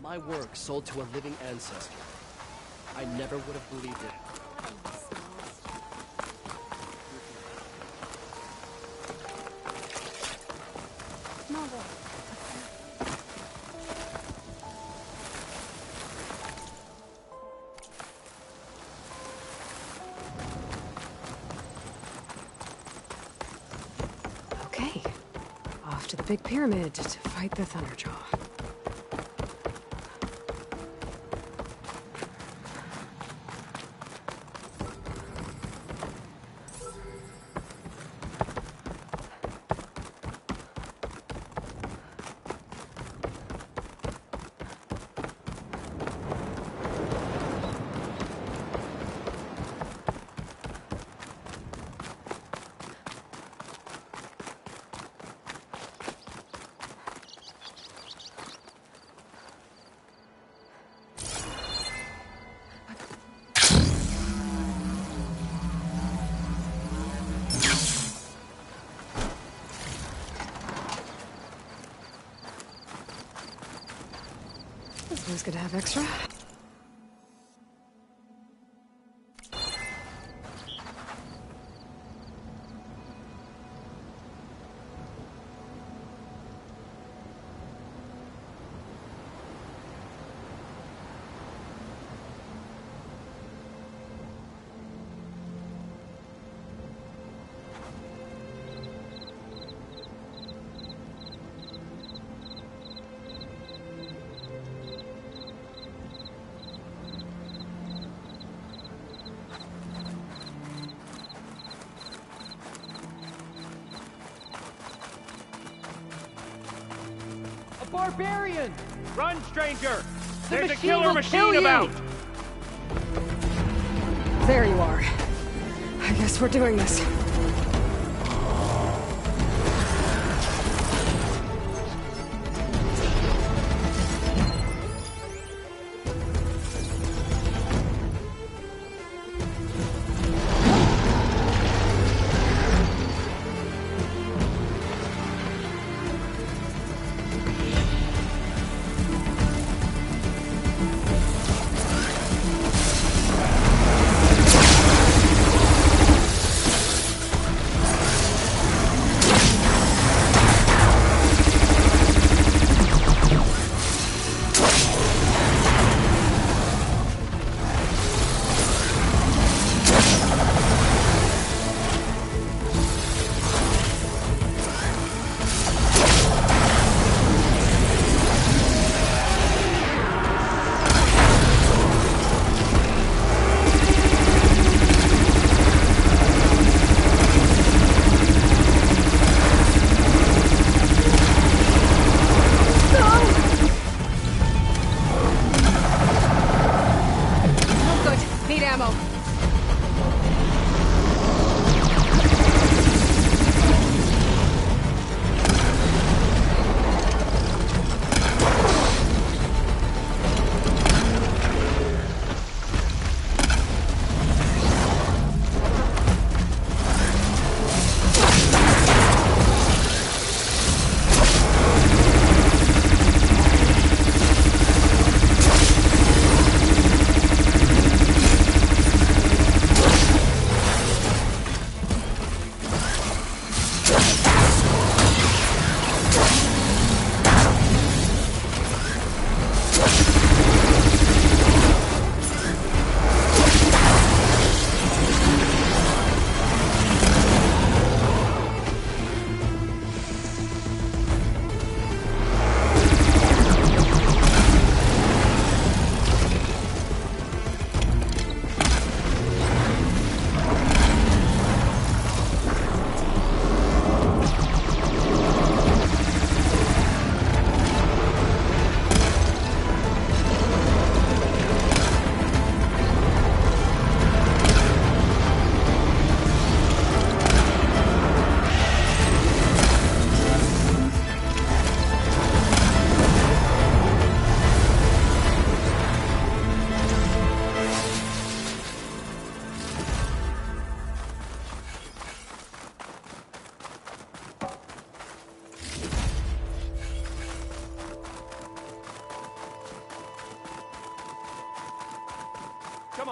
My work sold to a living ancestor. I never would have believed it. Okay. Off to the big pyramid to fight the Thunderjaw. Who's gonna have extra? Barbarian! Run, stranger! The There's a machine killer will machine kill you! about! There you are. I guess we're doing this.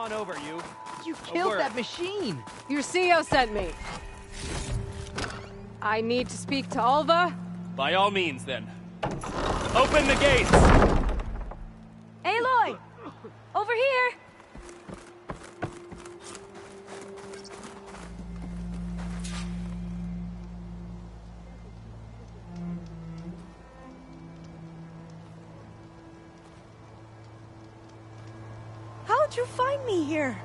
on over, you. You A killed word. that machine! Your CEO sent me. I need to speak to Alva. By all means, then. Open the gates! Aloy! Over here! How'd you find me here?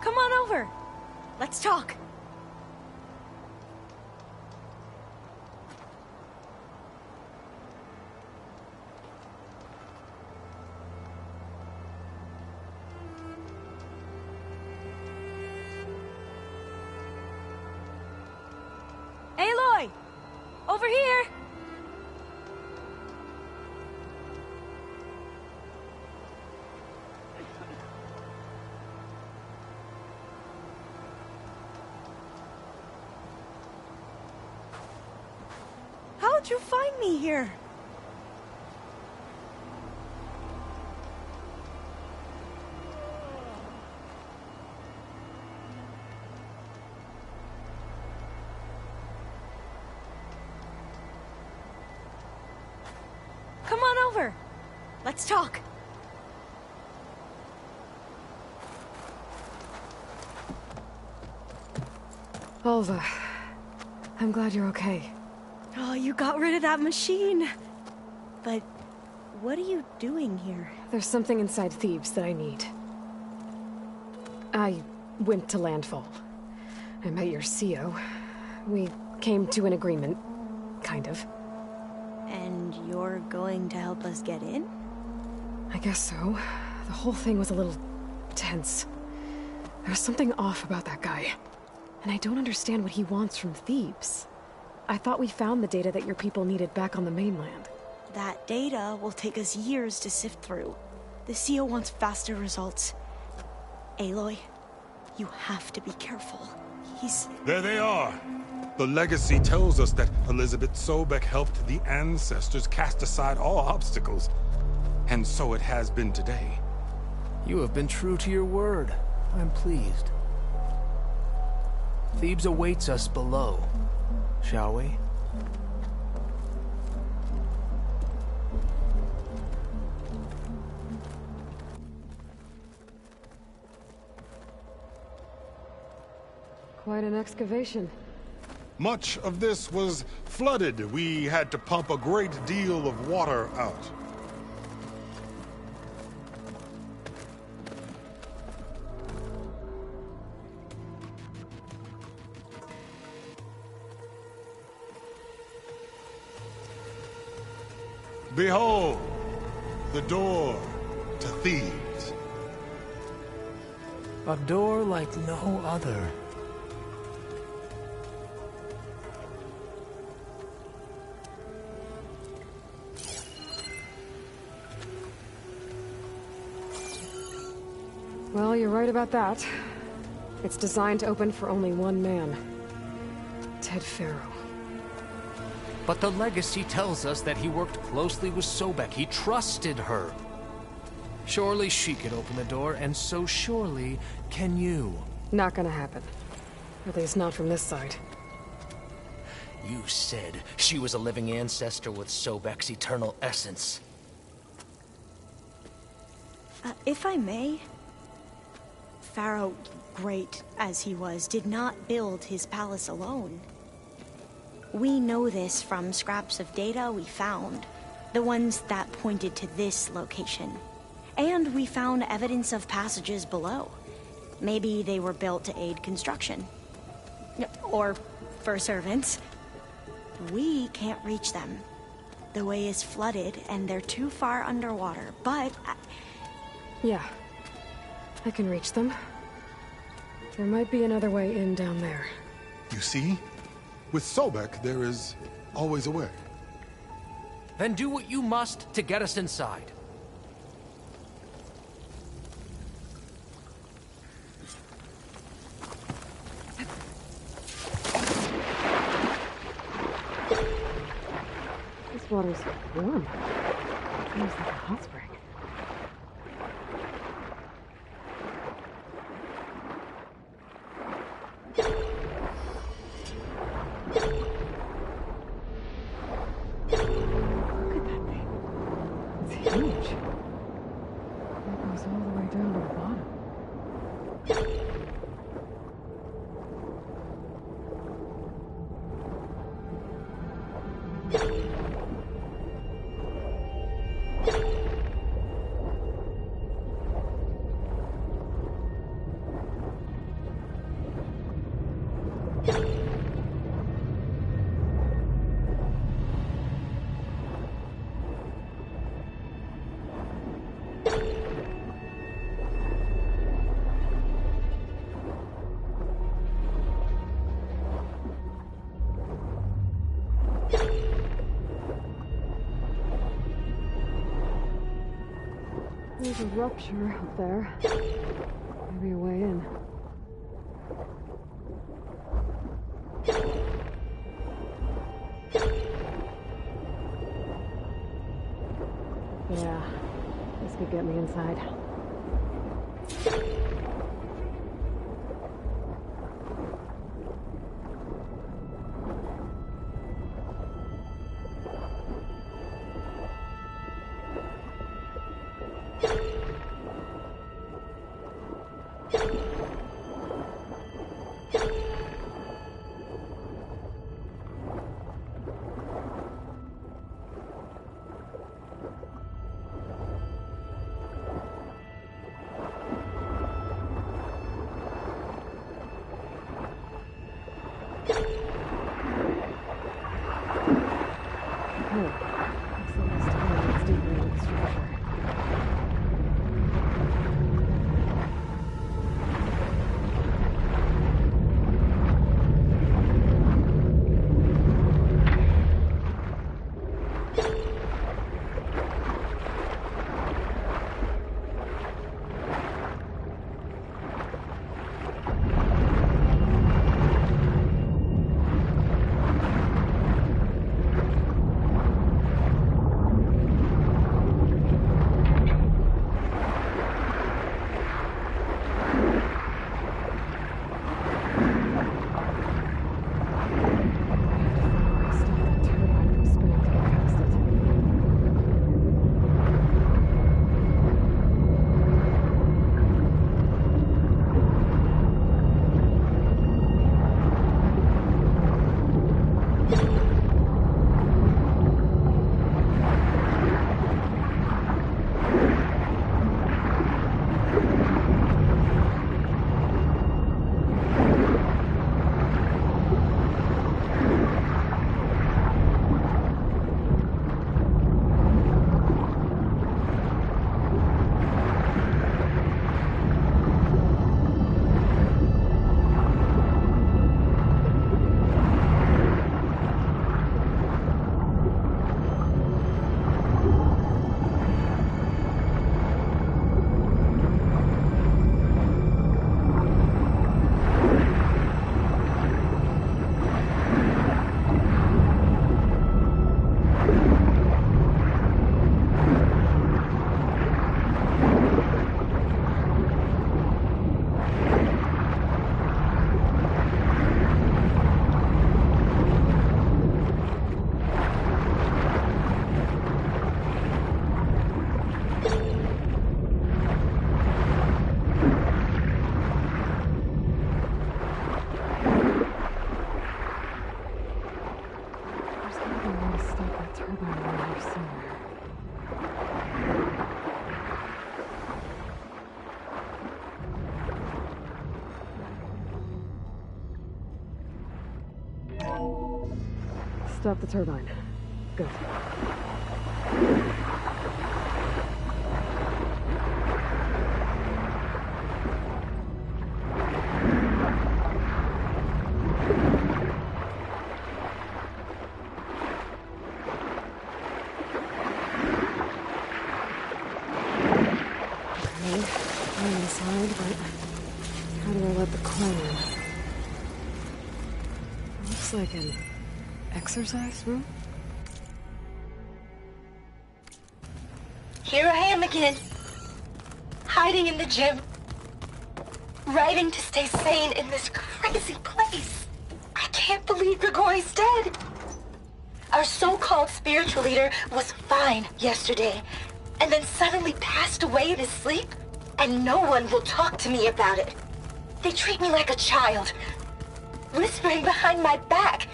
Come on over. Let's talk. Aloy! Over here! How'd you find me here? Come on over. Let's talk. Alva, I'm glad you're okay. Oh, you got rid of that machine. But what are you doing here? There's something inside Thebes that I need. I went to Landfall. I met your CEO. We came to an agreement, kind of. And you're going to help us get in? I guess so. The whole thing was a little tense. There was something off about that guy. And I don't understand what he wants from Thebes. I thought we found the data that your people needed back on the mainland. That data will take us years to sift through. The CEO wants faster results. Aloy, you have to be careful. He's... There they are. The legacy tells us that Elizabeth Sobek helped the ancestors cast aside all obstacles. And so it has been today. You have been true to your word. I'm pleased. Thebes awaits us below. Shall we? Quite an excavation. Much of this was flooded. We had to pump a great deal of water out. Behold, the door to Thebes. A door like no other. Well, you're right about that. It's designed to open for only one man. Ted Faro. But the legacy tells us that he worked closely with Sobek. He trusted her. Surely she could open the door, and so surely can you. Not gonna happen. At least not from this side. You said she was a living ancestor with Sobek's eternal essence. If I may, Pharaoh, great as he was, did not build his palace alone. We know this from scraps of data we found, the ones that pointed to this location. And we found evidence of passages below. Maybe they were built to aid construction. Or for servants. We can't reach them. The way is flooded and they're too far underwater, but... Yeah. I can reach them. There might be another way in down there. You see? With Sobek, there is always a way. Then do what you must to get us inside. water's warm. Feels like a hot spring. Look at that thing. It's huge. It goes all the way down to the bottom. There's a rupture up there. Maybe a way in. Yeah, this could get me inside. Stop the turbine. Good. I'm inside, but how do I let the coin in? It looks like an exercise room? Here I am again. Hiding in the gym. Writing to stay sane in this crazy place. I can't believe Grigori's dead. Our so-called spiritual leader was fine yesterday, and then suddenly passed away in his sleep, and no one will talk to me about it. They treat me like a child, whispering behind my back,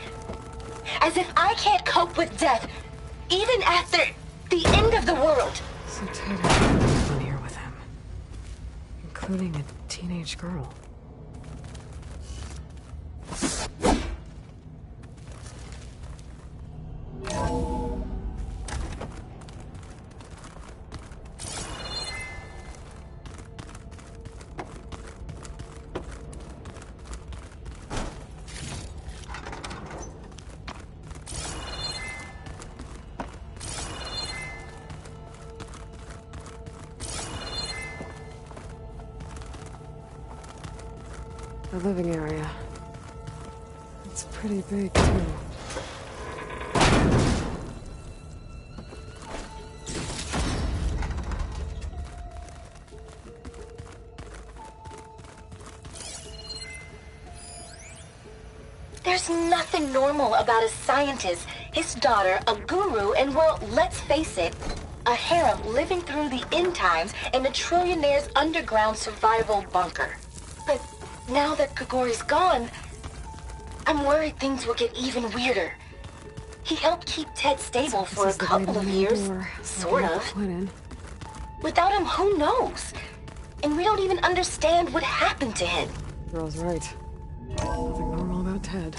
as if I can't cope with death, even after the end of the world. So Ted had everyone here with him, including a teenage girl. The living area. It's pretty big, too. There's nothing normal about a scientist, his daughter, a guru, and well, let's face it, a harem living through the end times in a trillionaire's underground survival bunker. But now that Grigori's gone, I'm worried things will get even weirder. He helped keep Ted stable for a couple of years, sort of. Without him, who knows? And we don't even understand what happened to him. Girl's right. Nothing normal about Ted.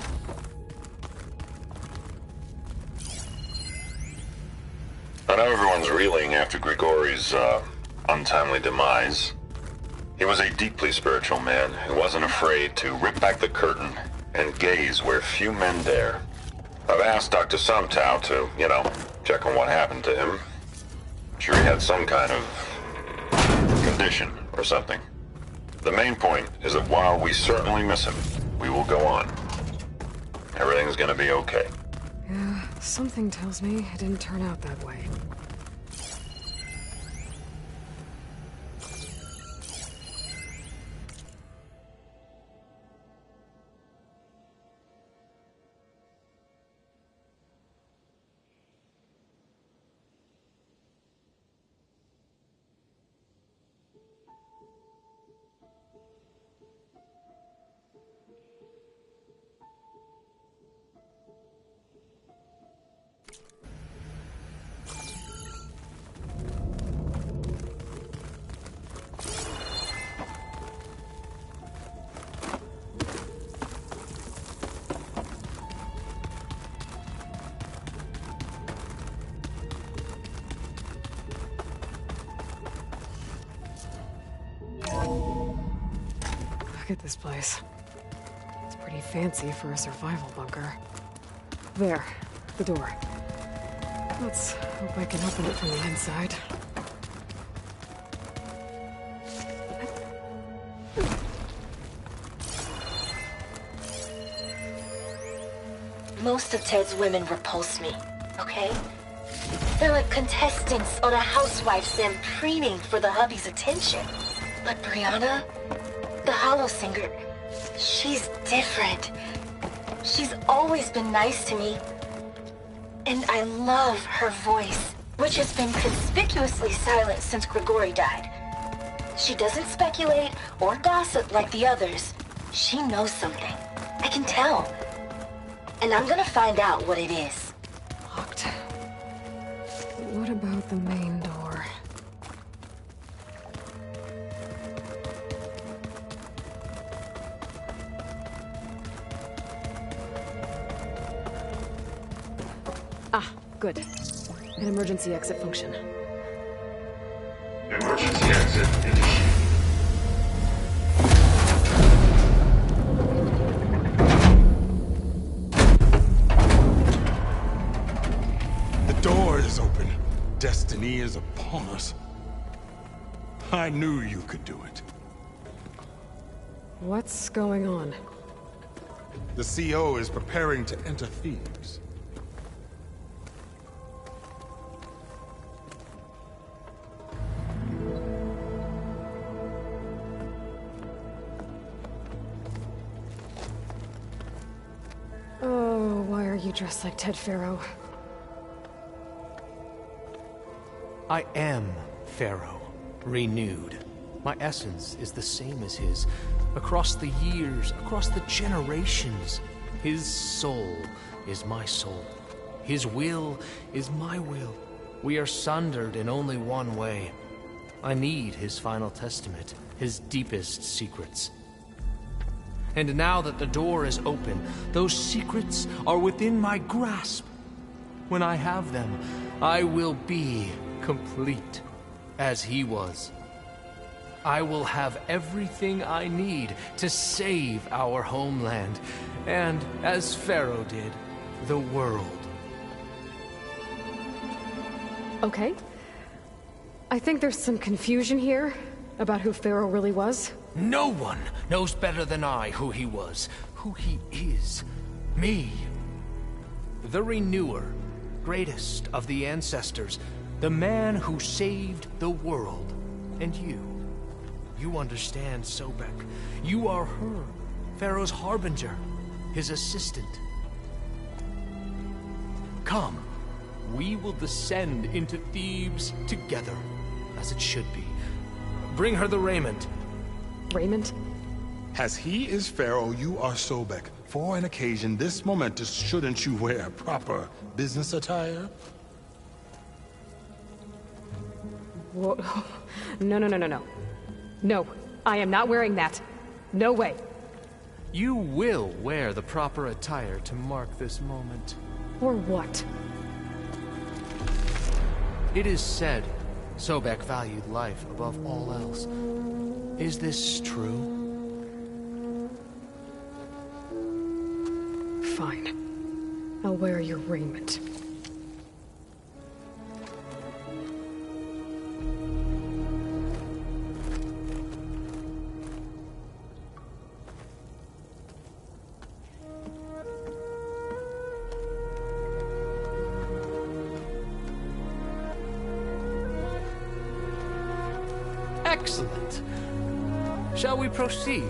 I know everyone's reeling after Grigori's untimely demise. He was a deeply spiritual man who wasn't afraid to rip back the curtain and gaze where few men dare. I've asked Dr. Sumtow to, check on what happened to him. I'm sure he had some kind of condition or something. The main point is that while we certainly miss him, we will go on. Everything's gonna be okay. Yeah, something tells me it didn't turn out that way. Look at this place. It's pretty fancy for a survival bunker. There, the door. Let's hope I can open it from the inside. Most of Ted's women repulse me, okay? They're like contestants on a housewife sim preening for the hubby's attention. But Brianna, the Hollow Singer, she's different. She's always been nice to me. And I love her voice, which has been conspicuously silent since Grigori died. She doesn't speculate or gossip like the others. She knows something. I can tell. And I'm gonna find out what it is. Locked. What about the main door? Ah, good. An emergency exit function. Emergency exit initiated. The door is open. Destiny is upon us. I knew you could do it. What's going on? The CO is preparing to enter Thebes. why are you dressed like Ted Pharaoh? I am Pharaoh, renewed. My essence is the same as his. Across the years, across the generations. His soul is my soul. His will is my will. We are sundered in only one way. I need his final testament, his deepest secrets. And now that the door is open, those secrets are within my grasp. When I have them, I will be complete, as he was. I will have everything I need to save our homeland, and, as Pharaoh did, the world. Okay. I think there's some confusion here about who Pharaoh really was. No one knows better than I who he was, who he is. Me. The Renewer, greatest of the ancestors, the man who saved the world. And you. You understand, Sobek. You are her, Pharaoh's harbinger, his assistant. Come, we will descend into Thebes together, as it should be. Bring her the raiment. Raiment? As he is Pharaoh, you are Sobek. For an occasion this momentous, shouldn't you wear proper business attire? Whoa. No. No, I am not wearing that. No way. You will wear the proper attire to mark this moment. Or what? It is said Sobek valued life above all else. Is this true? Fine. I'll wear your raiment. Excellent. Shall we proceed?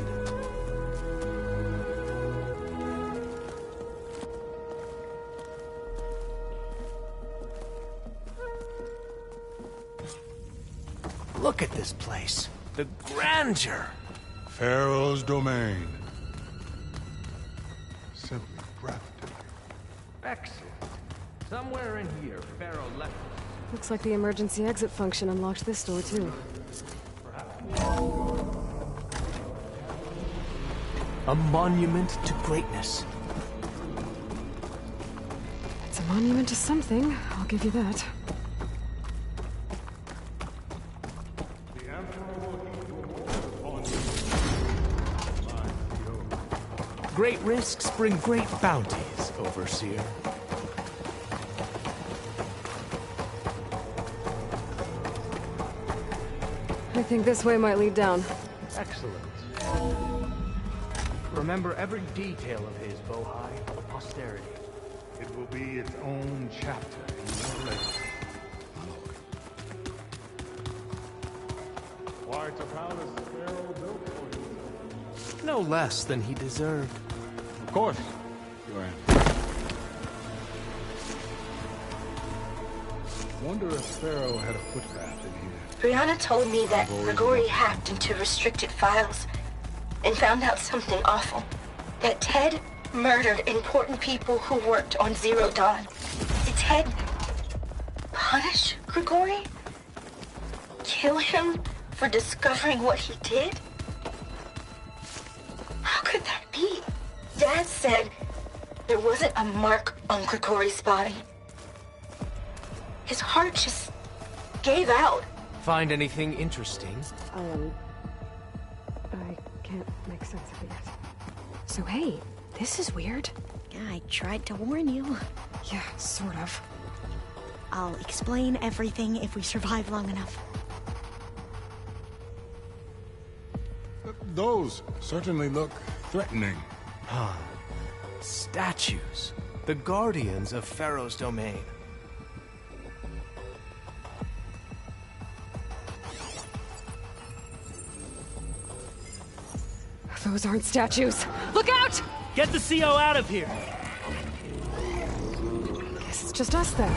Look at this place. The grandeur. Pharaoh's domain. Simply breathtaking. Excellent. Somewhere in here, Pharaoh left. Looks like the emergency exit function unlocked this door, too. A monument to greatness. It's a monument to something, I'll give you that. Great risks bring great bounties, Overseer. I think this way might lead down. Excellent. Remember every detail of his, Bohai, for posterity. It will be its own chapter in your legacy. Quite a palace Pharaoh built for himself. No less than he deserved. Of course, Your Honor. Wonder if Pharaoh had a footpath in here. Brianna told me that Grigori hacked into restricted files and found out something awful. That Ted murdered important people who worked on Zero Dawn. Did Ted punish Grigori? Kill him for discovering what he did? How could that be? Dad said there wasn't a mark on Grigori's body. His heart just gave out. Find anything interesting? I can't make sense of it yet. So hey, this is weird. Yeah, I tried to warn you. Yeah, sort of. I'll explain everything if we survive long enough. Those certainly look threatening. Statues. The guardians of Pharaoh's domain. Those aren't statues. Look out! Get the CO out of here! It's just us then.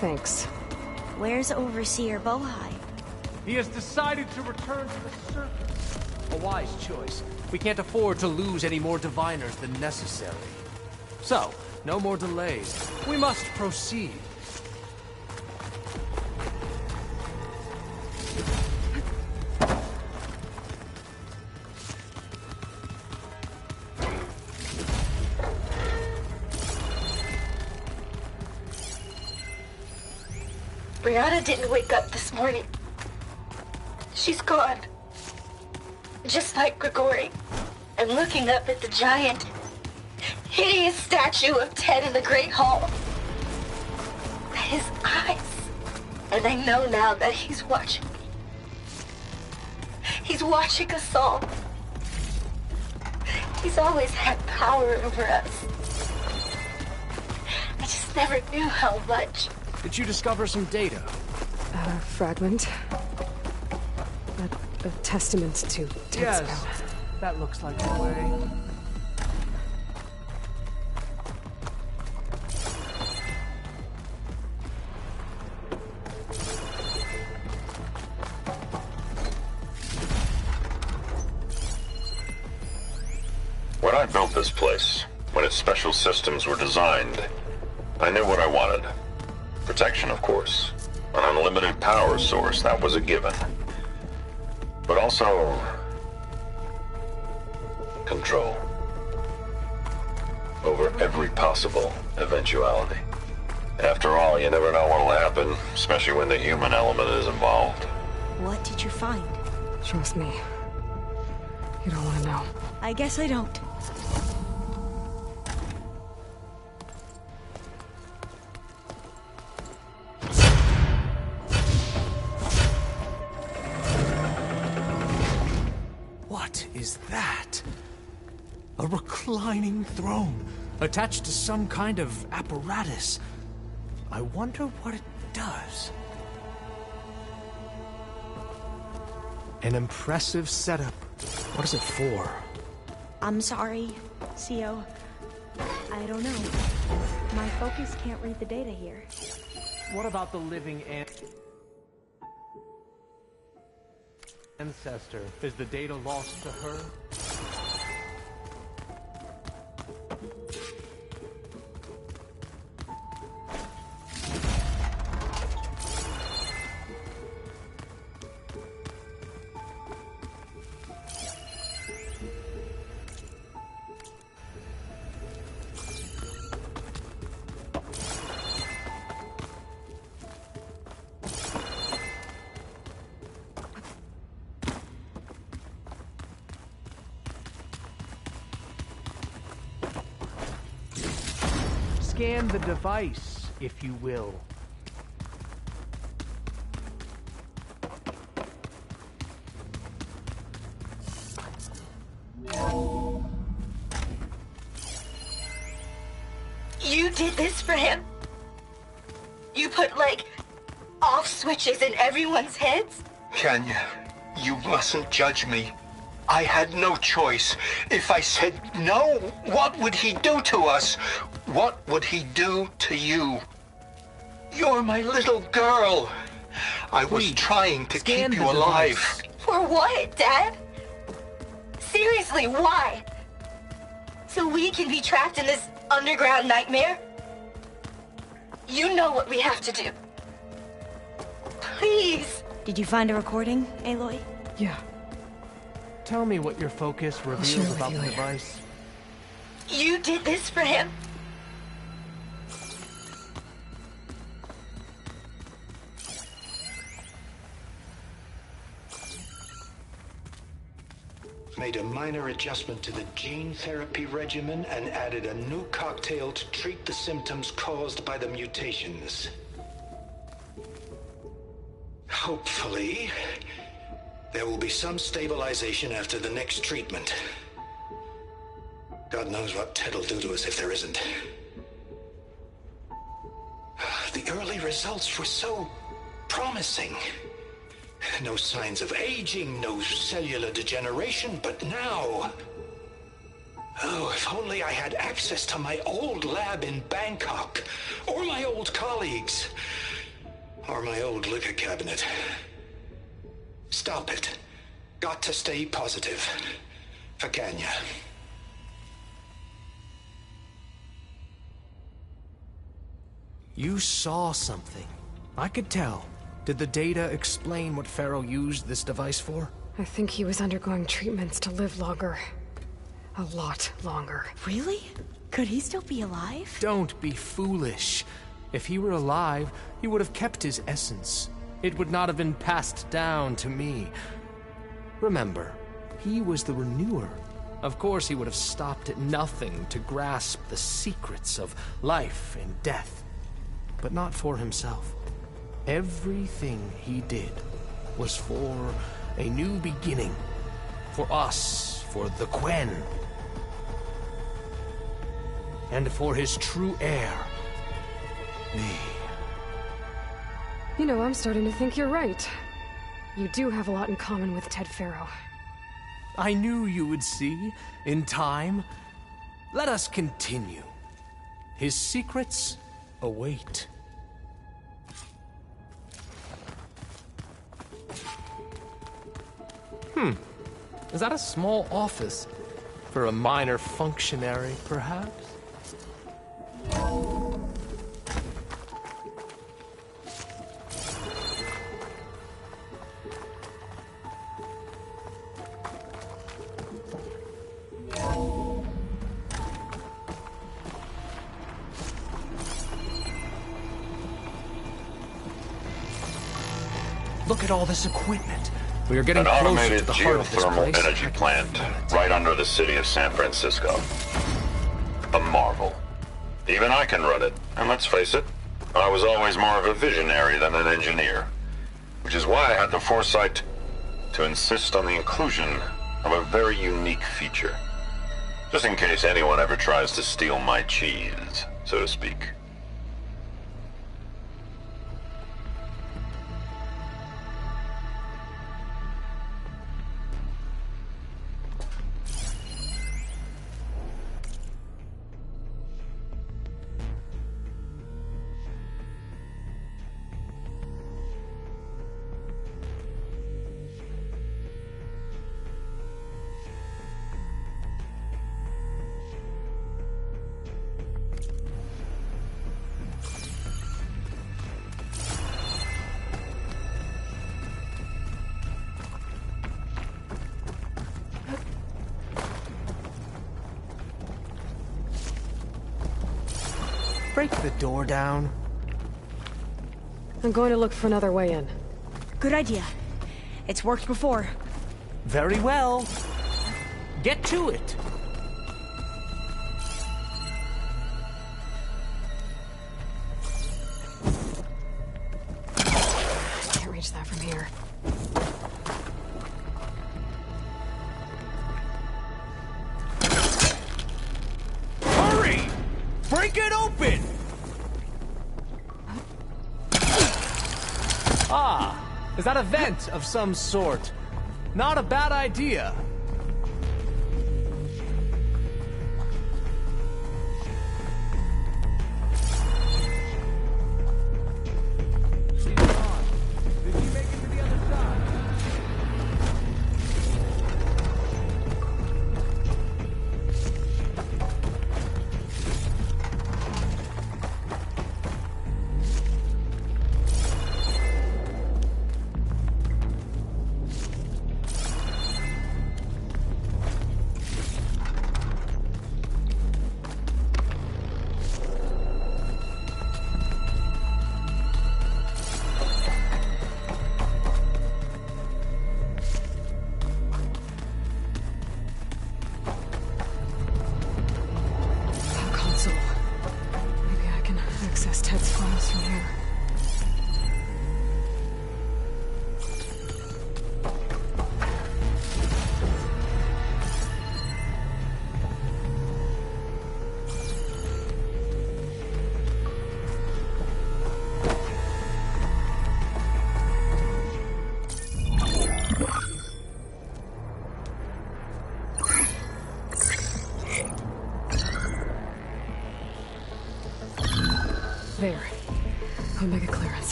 Thanks. Where's Overseer Bohai? He has decided to return to the surface. A wise choice. We can't afford to lose any more diviners than necessary. So, no more delays. We must proceed. Brianna didn't wake up this morning. She's gone. Just like Grigori. I'm looking up at the giant, hideous statue of Ted in the Great Hall. His eyes. And I know now that he's watching me. He's watching us all. He's always had power over us. I just never knew how much. Did you discover some data? A fragment. A testament to Ted's Yes, power. that looks like the way. When I built this place, when its special systems were designed, I knew what I wanted. Protection, of course. An unlimited power source, that was a given. But also... control. Over every possible eventuality. After all, you never know what'll happen, especially when the human element is involved. What did you find? Trust me. You don't want to know. I guess I don't. What is that? A reclining throne, attached to some kind of apparatus. I wonder what it does. An impressive setup. What is it for? I'm sorry, CO. I don't know. My focus can't read the data here. What about the living ancestor? Is the data lost to her? Scan the device, if you will. You did this for him? You put, like, off switches in everyone's heads? Kenya, you mustn't judge me. I had no choice. If I said no, what would he do to us? What would he do to you? You're my little girl. I was trying to keep you alive. For what, Dad? Seriously, why? So we can be trapped in this underground nightmare? You know what we have to do. Please. Did you find a recording, Aloy? Yeah. Tell me what your focus share reveals with about you the later. device. You did this for him? Made a minor adjustment to the gene therapy regimen and added a new cocktail to treat the symptoms caused by the mutations. Hopefully, there will be some stabilization after the next treatment. God knows what Ted'll do to us if there isn't. The early results were so promising. No signs of aging, no cellular degeneration, but now... Oh, if only I had access to my old lab in Bangkok, or my old colleagues, or my old liquor cabinet. Stop it. Got to stay positive. For Kenya. You saw something. I could tell. Did the data explain what Pharaoh used this device for? I think he was undergoing treatments to live longer. A lot longer. Really? Could he still be alive? Don't be foolish. If he were alive, he would have kept his essence. It would not have been passed down to me. Remember, he was the renewer. Of course, he would have stopped at nothing to grasp the secrets of life and death. But not for himself. Everything he did was for a new beginning. For us, for the Quen. And for his true heir, me. You know, I'm starting to think you're right. You do have a lot in common with Ted Pharaoh. I knew you would see, in time. Let us continue. His secrets await. Is that a small office? For a minor functionary, perhaps? Look at all this equipment. We are getting An closer automated to the heart of this geothermal place. energy plant right under the city of San Francisco. A marvel. Even I can run it, and let's face it, I was always more of a visionary than an engineer. Which is why I had the foresight to insist on the inclusion of a very unique feature. Just in case anyone ever tries to steal my cheese, so to speak. Break the door down. I'm going to look for another way in. Good idea. It's worked before. Very well. Get to it. Can't reach that from here. Hurry! Break it open! Ah, is that a vent of some sort? Not a bad idea.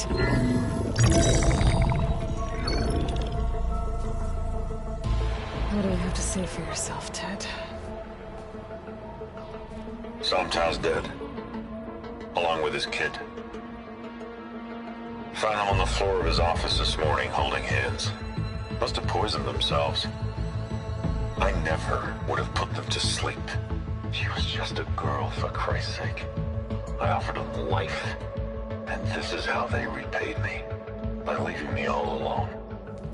it. What do you have to say for yourself, Ted? Somtown's dead. Along with his kid. Found him on the floor of his office this morning, holding hands. Must have poisoned themselves. I never would have put them to sleep. She was just a girl, for Christ's sake. I offered them life, and this is how they repaid me. By leaving me all alone.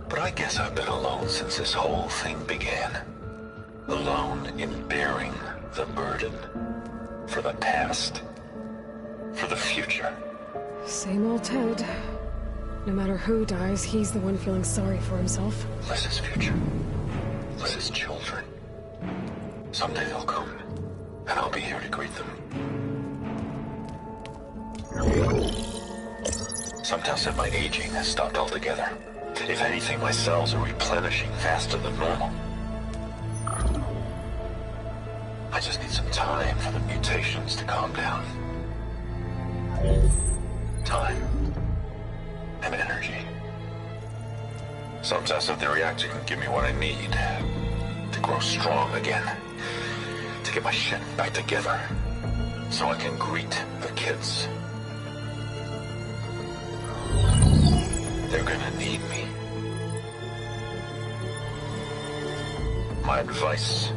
But I guess I've been alone since this whole thing began. Alone in bearing the burden. For the past. For the future. Same old Ted. No matter who dies, he's the one feeling sorry for himself. Liz's future. Liz's children. Someday they'll come, and I'll be here to greet them. Sometimes said my aging has stopped altogether. If anything, my cells are replenishing faster than normal. I just need some time for the mutations to calm down. Time. And energy. Sometimes if the reactor can give me what I need to grow strong again. To get my shit back together. So I can greet the kids. They're gonna need me. My advice.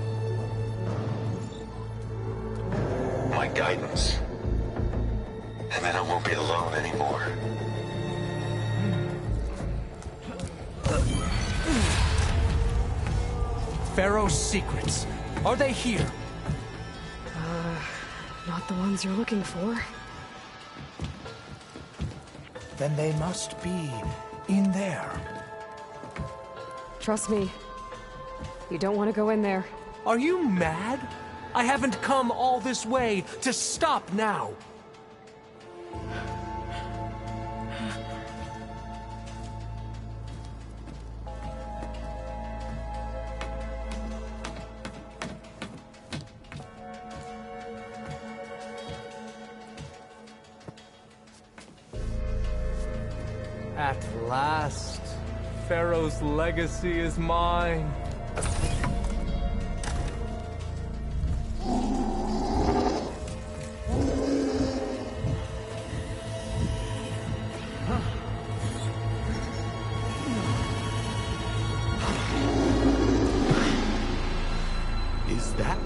My guidance. And then I won't be alone anymore. Pharaoh's secrets. Are they here? Not the ones you're looking for. Then they must be in there. Trust me. You don't want to go in there. Are you mad? I haven't come all this way to stop now. At last, Pharaoh's legacy is mine. Is that?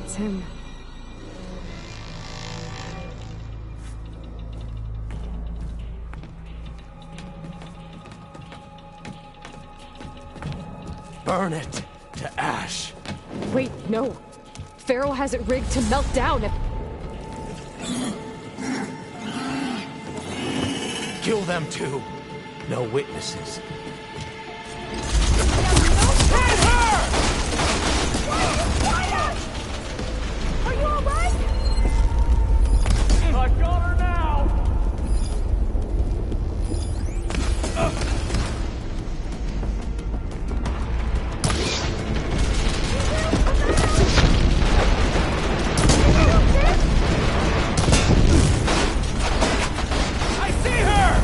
It's him. Burn it to ash. Wait, no. Pharaoh has it rigged to melt down if... Kill them too. No witnesses. Are you alright? I got her now! I see her!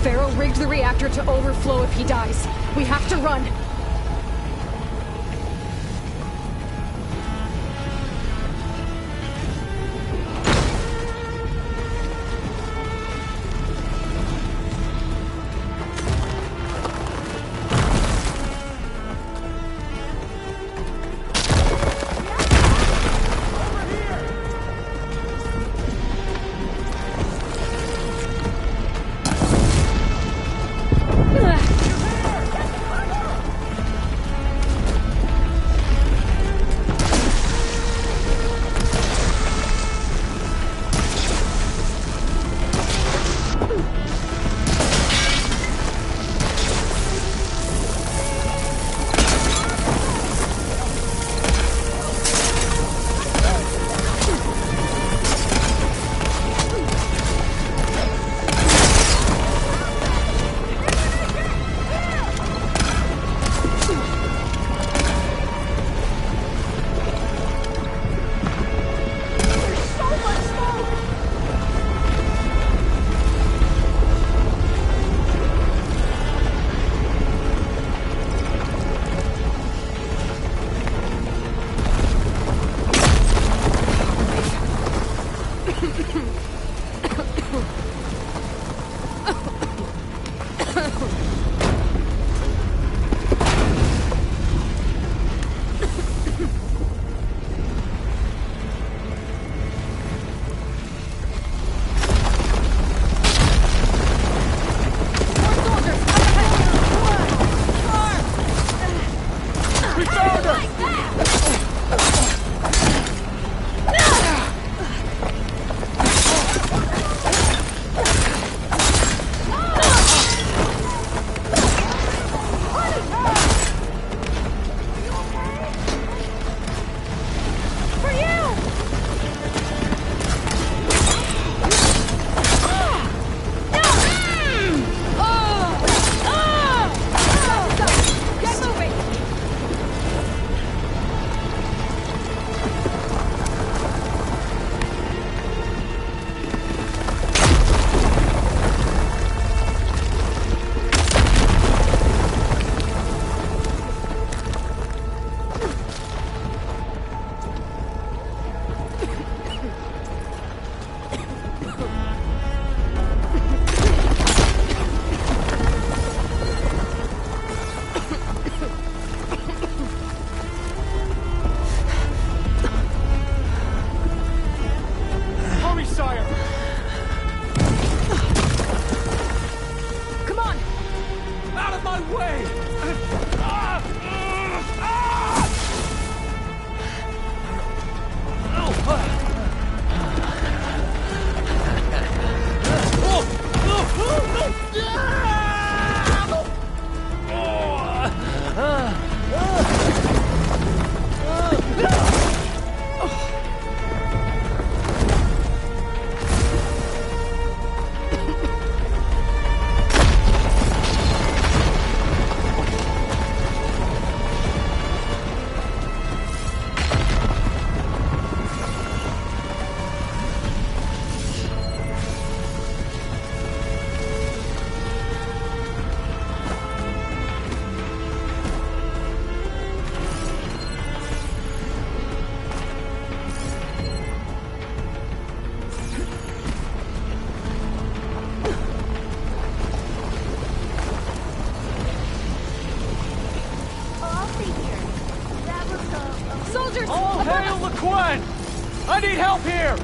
Pharaoh rigged the reactor to overflow if he dies. We have to run. I need help here!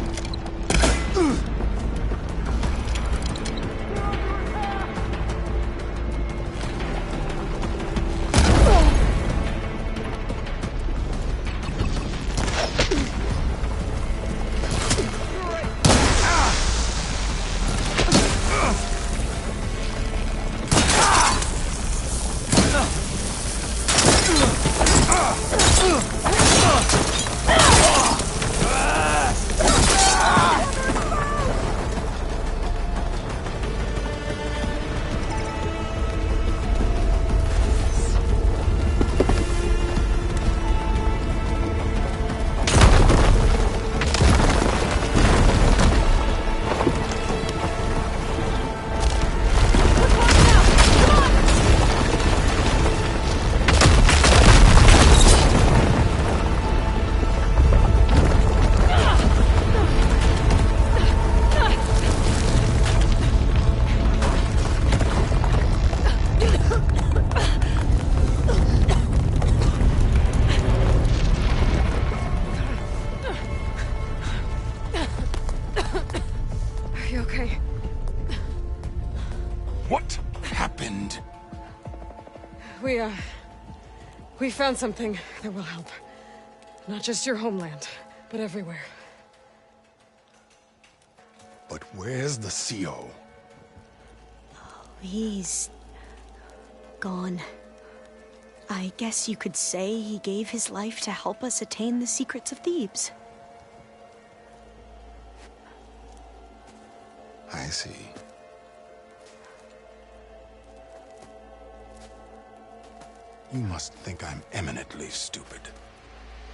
We found something that will help. Not just your homeland, but everywhere. But where's the CO? He's gone. I guess you could say he gave his life to help us attain the secrets of Thebes. I see. You must think I'm eminently stupid.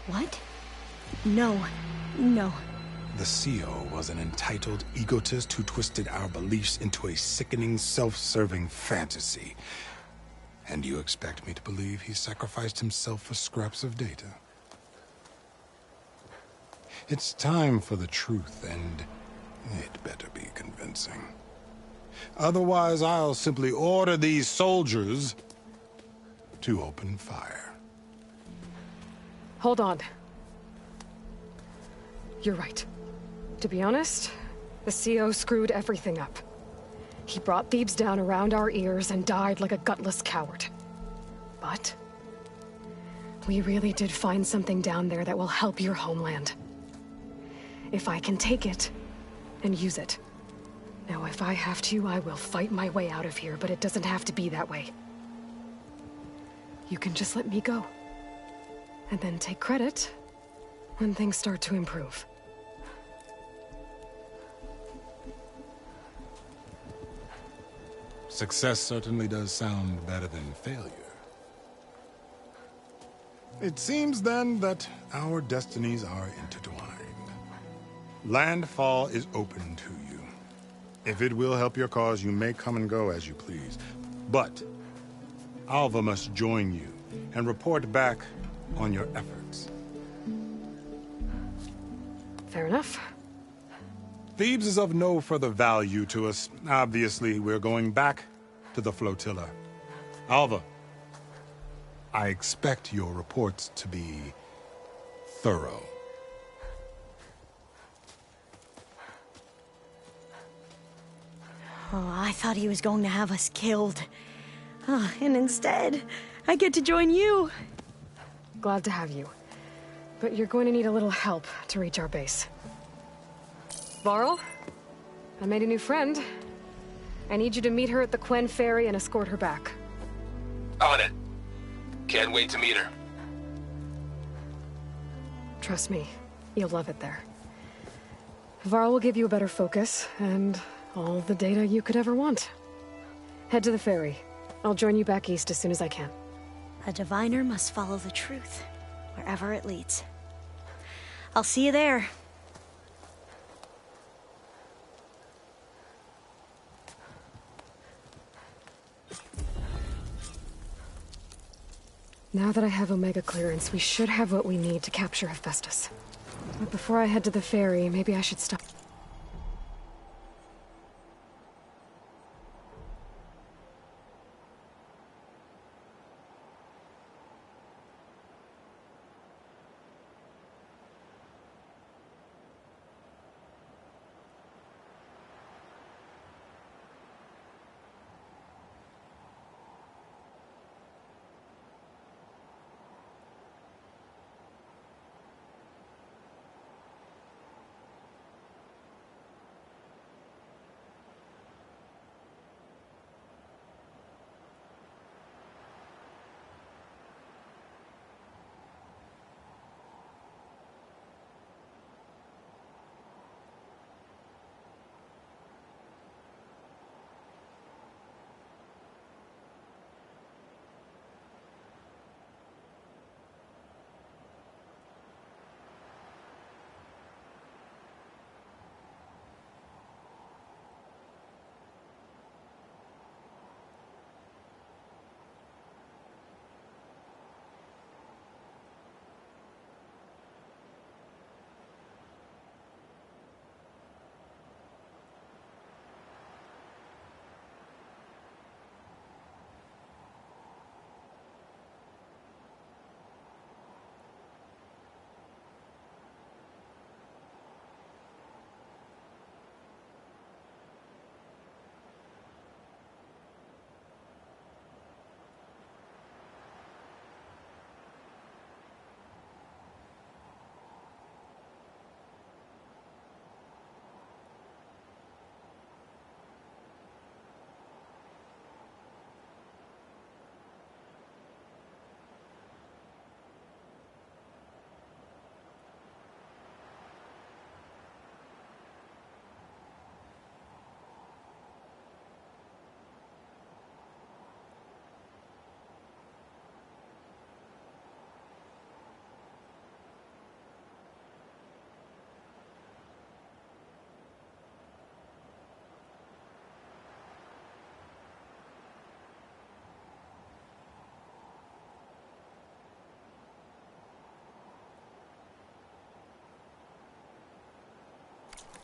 What? No. No. The CO was an entitled egotist who twisted our beliefs into a sickening, self-serving fantasy. And you expect me to believe he sacrificed himself for scraps of data? It's time for the truth, and it better be convincing. Otherwise, I'll simply order these soldiers to open fire. Hold on. You're right. To be honest, the CO screwed everything up. He brought Thebes down around our ears and died like a gutless coward. But we really did find something down there that will help your homeland. If I can take it and use it. Now, if I have to, I will fight my way out of here, but it doesn't have to be that way. You can just let me go. And then take credit when things start to improve. Success certainly does sound better than failure. It seems then that our destinies are intertwined. Landfall is open to you. If it will help your cause, you may come and go as you please. But Alva must join you and report back on your efforts. Fair enough. Thebes is of no further value to us. Obviously, we're going back to the flotilla. Alva, I expect your reports to be thorough. Oh, I thought he was going to have us killed. Oh, and instead, I get to join you. Glad to have you. But you're going to need a little help to reach our base. Varl, I made a new friend. I need you to meet her at the Quen Ferry and escort her back. On it. Can't wait to meet her. Trust me, you'll love it there. Varl will give you a better focus, and all the data you could ever want. Head to the ferry. I'll join you back east as soon as I can. A diviner must follow the truth, wherever it leads. I'll see you there. Now that I have Omega clearance, we should have what we need to capture Hephaestus. But before I head to the ferry, maybe I should stop.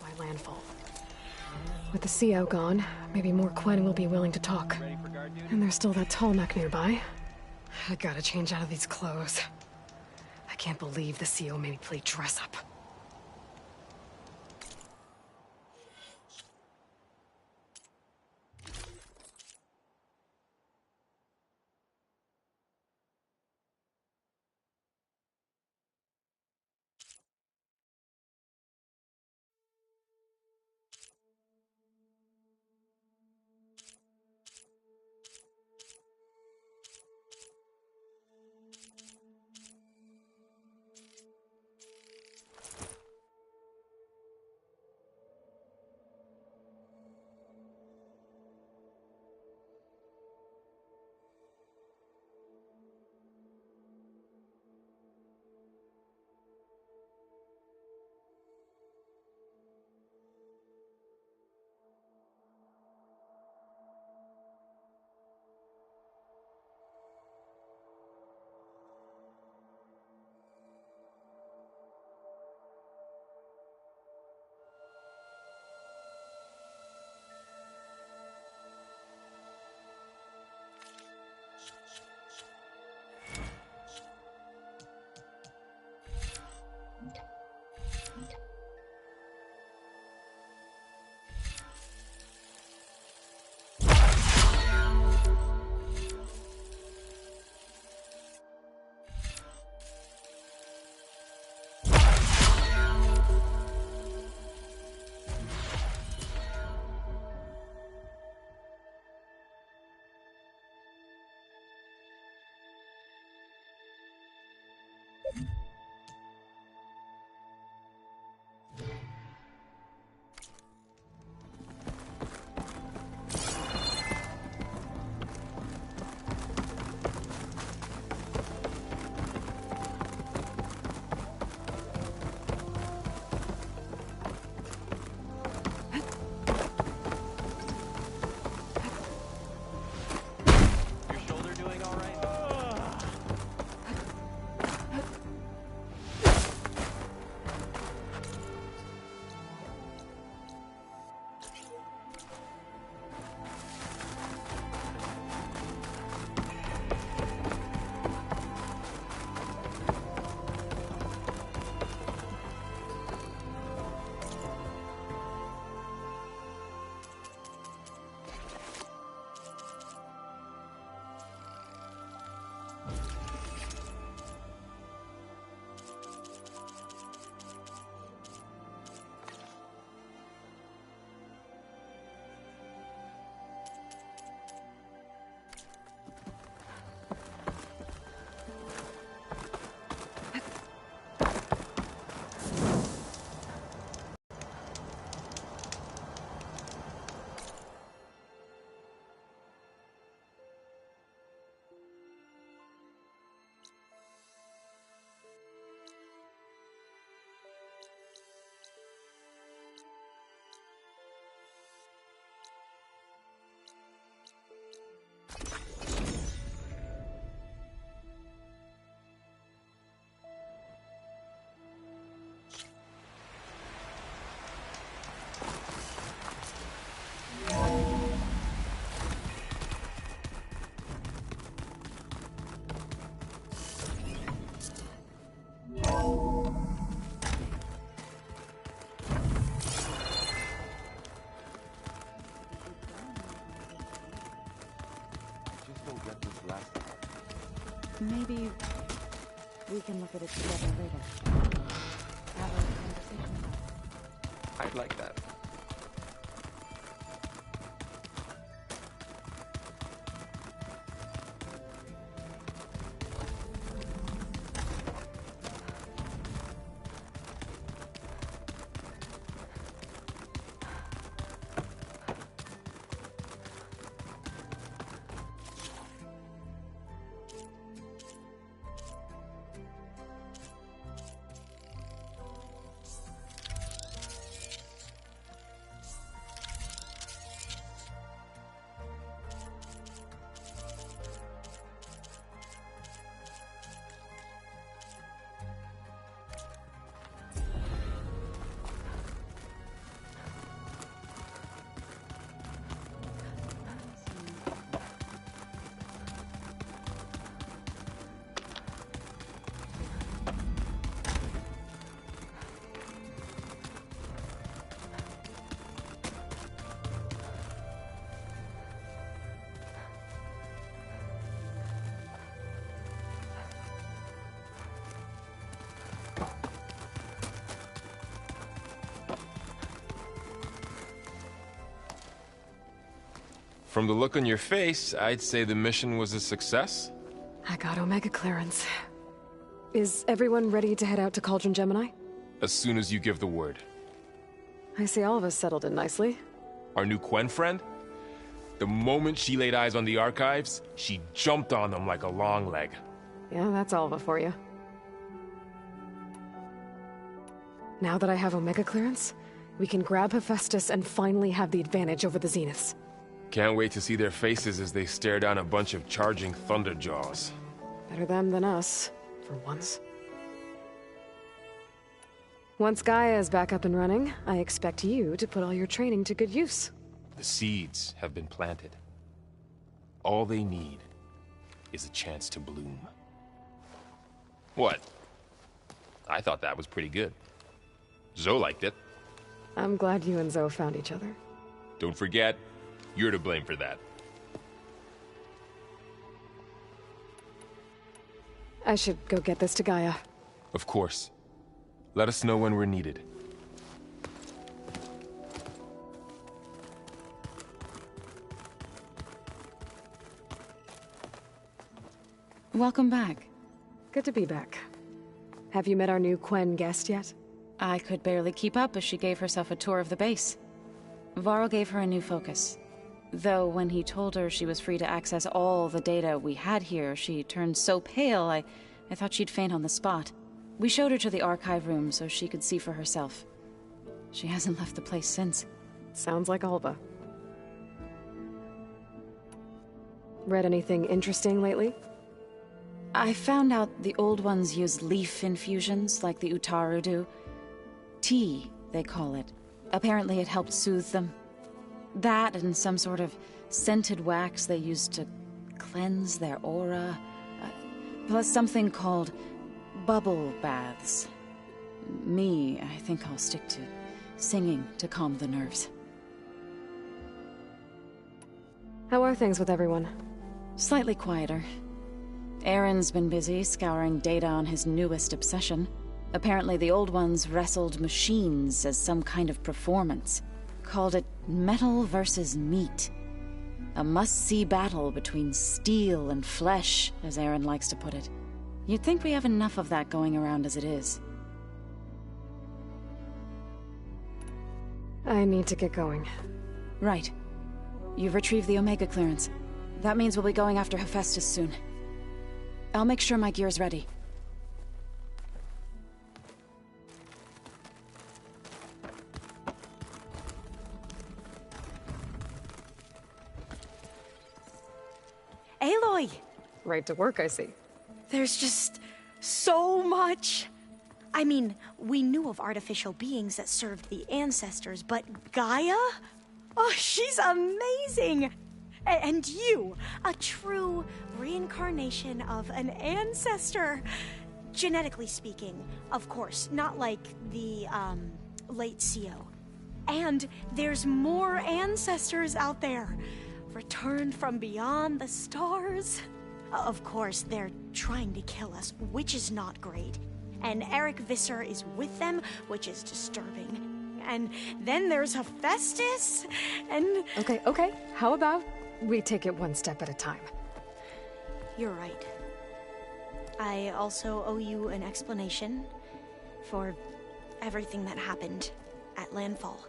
By landfall. With the CO gone, maybe more Quen will be willing to talk. And there's still that tall mech nearby. I gotta change out of these clothes. I can't believe the CO made me play dress up. Maybe we can look at it together later. Have a conversation. I'd like that. From the look on your face, I'd say the mission was a success. I got Omega clearance. Is everyone ready to head out to Cauldron Gemini? As soon as you give the word. I see all of us settled in nicely. Our new Quen friend? The moment she laid eyes on the archives, she jumped on them like a long leg. Yeah, that's Alva for you. Now that I have Omega clearance, we can grab Hephaestus and finally have the advantage over the Zeniths. Can't wait to see their faces as they stare down a bunch of charging Thunderjaws. Better them than us, for once. Once Gaia is back up and running, I expect you to put all your training to good use. The seeds have been planted. All they need is a chance to bloom. What? I thought that was pretty good. Zoe liked it. I'm glad you and Zoe found each other. Don't forget, you're to blame for that. I should go get this to Gaia. Of course. Let us know when we're needed. Welcome back. Good to be back. Have you met our new Quen guest yet? I could barely keep up as she gave herself a tour of the base. Varl gave her a new focus. Though when he told her she was free to access all the data we had here, she turned so pale, I thought she'd faint on the spot. We showed her to the archive room so she could see for herself. She hasn't left the place since. Sounds like Alva. Read anything interesting lately? I found out the old ones use leaf infusions like the Utaru do. Tea, they call it. Apparently it helped soothe them. That and some sort of scented wax they used to cleanse their aura. Plus something called bubble baths. I think I'll stick to singing to calm the nerves. How are things with everyone? Slightly quieter. Aaron's been busy scouring data on his newest obsession. Apparently the old ones wrestled machines as some kind of performance. Called it metal versus meat. A must-see battle between steel and flesh, as Aaron likes to put it. You'd think we have enough of that going around as it is. I need to get going. Right. You've retrieved the Omega clearance. That means we'll be going after Hephaestus soon. I'll make sure my gear's ready. Aloy! Right to work, I see. There's just so much. I mean, we knew of artificial beings that served the ancestors, but Gaia? Oh, she's amazing! And you, a true reincarnation of an ancestor. Genetically speaking, of course, not like the, late CO. And there's more ancestors out there, returned from beyond the stars. Of course, they're trying to kill us, which is not great. And Eric Visser is with them, which is disturbing. And then there's Hephaestus, and... Okay. How about we take it one step at a time? You're right. I also owe you an explanation for everything that happened at Landfall.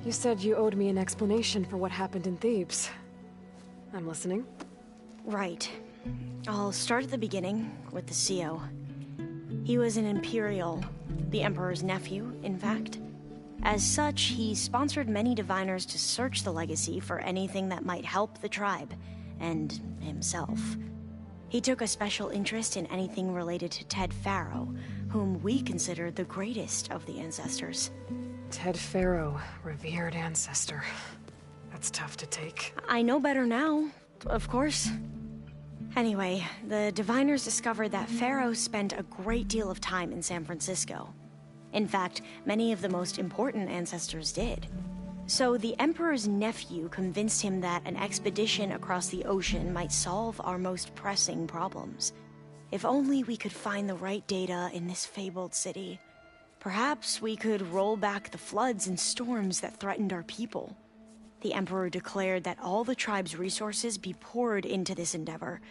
You said you owed me an explanation for what happened in Thebes. I'm listening. Right. I'll start at the beginning with the CO. He was an Imperial, the Emperor's nephew, in fact. As such, he sponsored many diviners to search the legacy for anything that might help the tribe, and himself. He took a special interest in anything related to Ted Faro, whom we consider the greatest of the ancestors. Ted Faro, revered ancestor. That's tough to take. I know better now, of course. Anyway, the diviners discovered that Faro spent a great deal of time in San Francisco. In fact, many of the most important ancestors did. So the Emperor's nephew convinced him that an expedition across the ocean might solve our most pressing problems. If only we could find the right data in this fabled city. Perhaps we could roll back the floods and storms that threatened our people. The Emperor declared that all the tribe's resources be poured into this endeavor.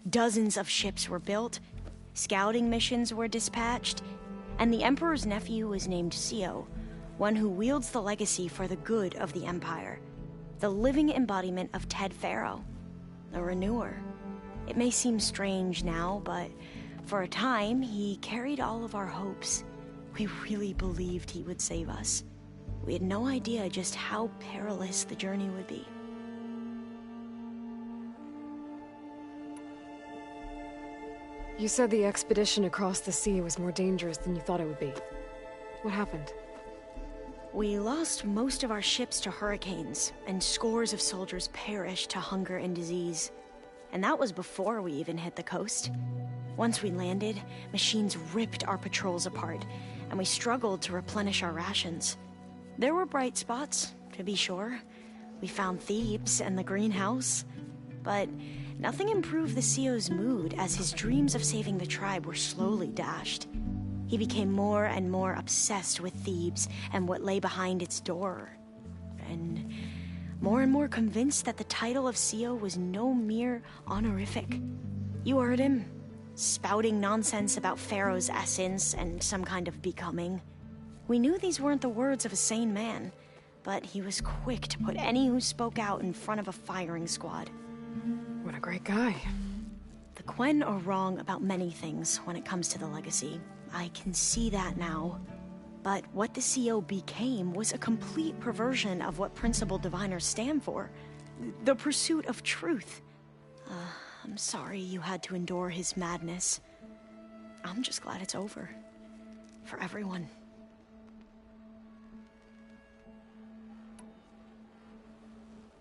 Dozens of ships were built, scouting missions were dispatched, and the Emperor's nephew was named Sio, one who wields the legacy for the good of the Empire. The living embodiment of Ted Faro, a renewer. It may seem strange now, but for a time, he carried all of our hopes. We really believed he would save us. We had no idea just how perilous the journey would be. You said the expedition across the sea was more dangerous than you thought it would be. What happened? We lost most of our ships to hurricanes, and scores of soldiers perished to hunger and disease. And that was before we even hit the coast. Once we landed, machines ripped our patrols apart, and we struggled to replenish our rations. There were bright spots, to be sure. We found Thebes and the greenhouse, but nothing improved the Sio's mood as his dreams of saving the tribe were slowly dashed. He became more and more obsessed with Thebes and what lay behind its door, and more convinced that the title of Sio was no mere honorific. You heard him, spouting nonsense about Pharaoh's essence and some kind of becoming. We knew these weren't the words of a sane man, but he was quick to put any who spoke out in front of a firing squad. What a great guy. The Quen are wrong about many things when it comes to the legacy. I can see that now. But what the CO became was a complete perversion of what principled diviners stand for. The pursuit of truth. I'm sorry you had to endure his madness. I'm just glad it's over. For everyone.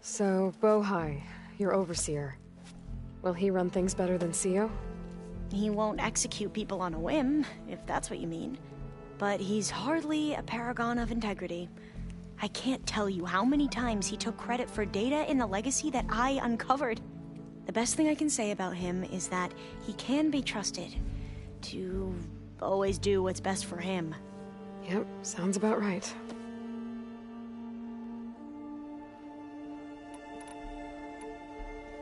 So, Bohai, your overseer. Will he run things better than Sio? He won't execute people on a whim, if that's what you mean. But he's hardly a paragon of integrity. I can't tell you how many times he took credit for data in the legacy that I uncovered. The best thing I can say about him is that he can be trusted to always do what's best for him. Yep, sounds about right.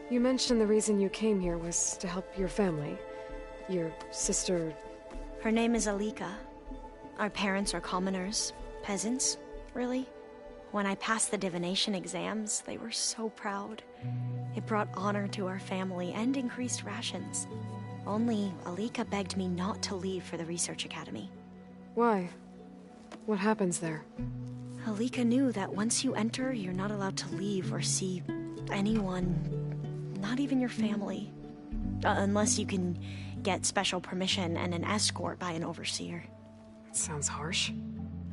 You mentioned the reason you came here was to help your family. Your sister... Her name is Alika. Our parents are commoners. Peasants, really. When I passed the divination exams, they were so proud. It brought honor to our family and increased rations. Only Alika begged me not to leave for the research academy. Why? What happens there? Alika knew that once you enter, you're not allowed to leave or see anyone, not even your family. Unless you can get special permission and an escort by an overseer. That sounds harsh.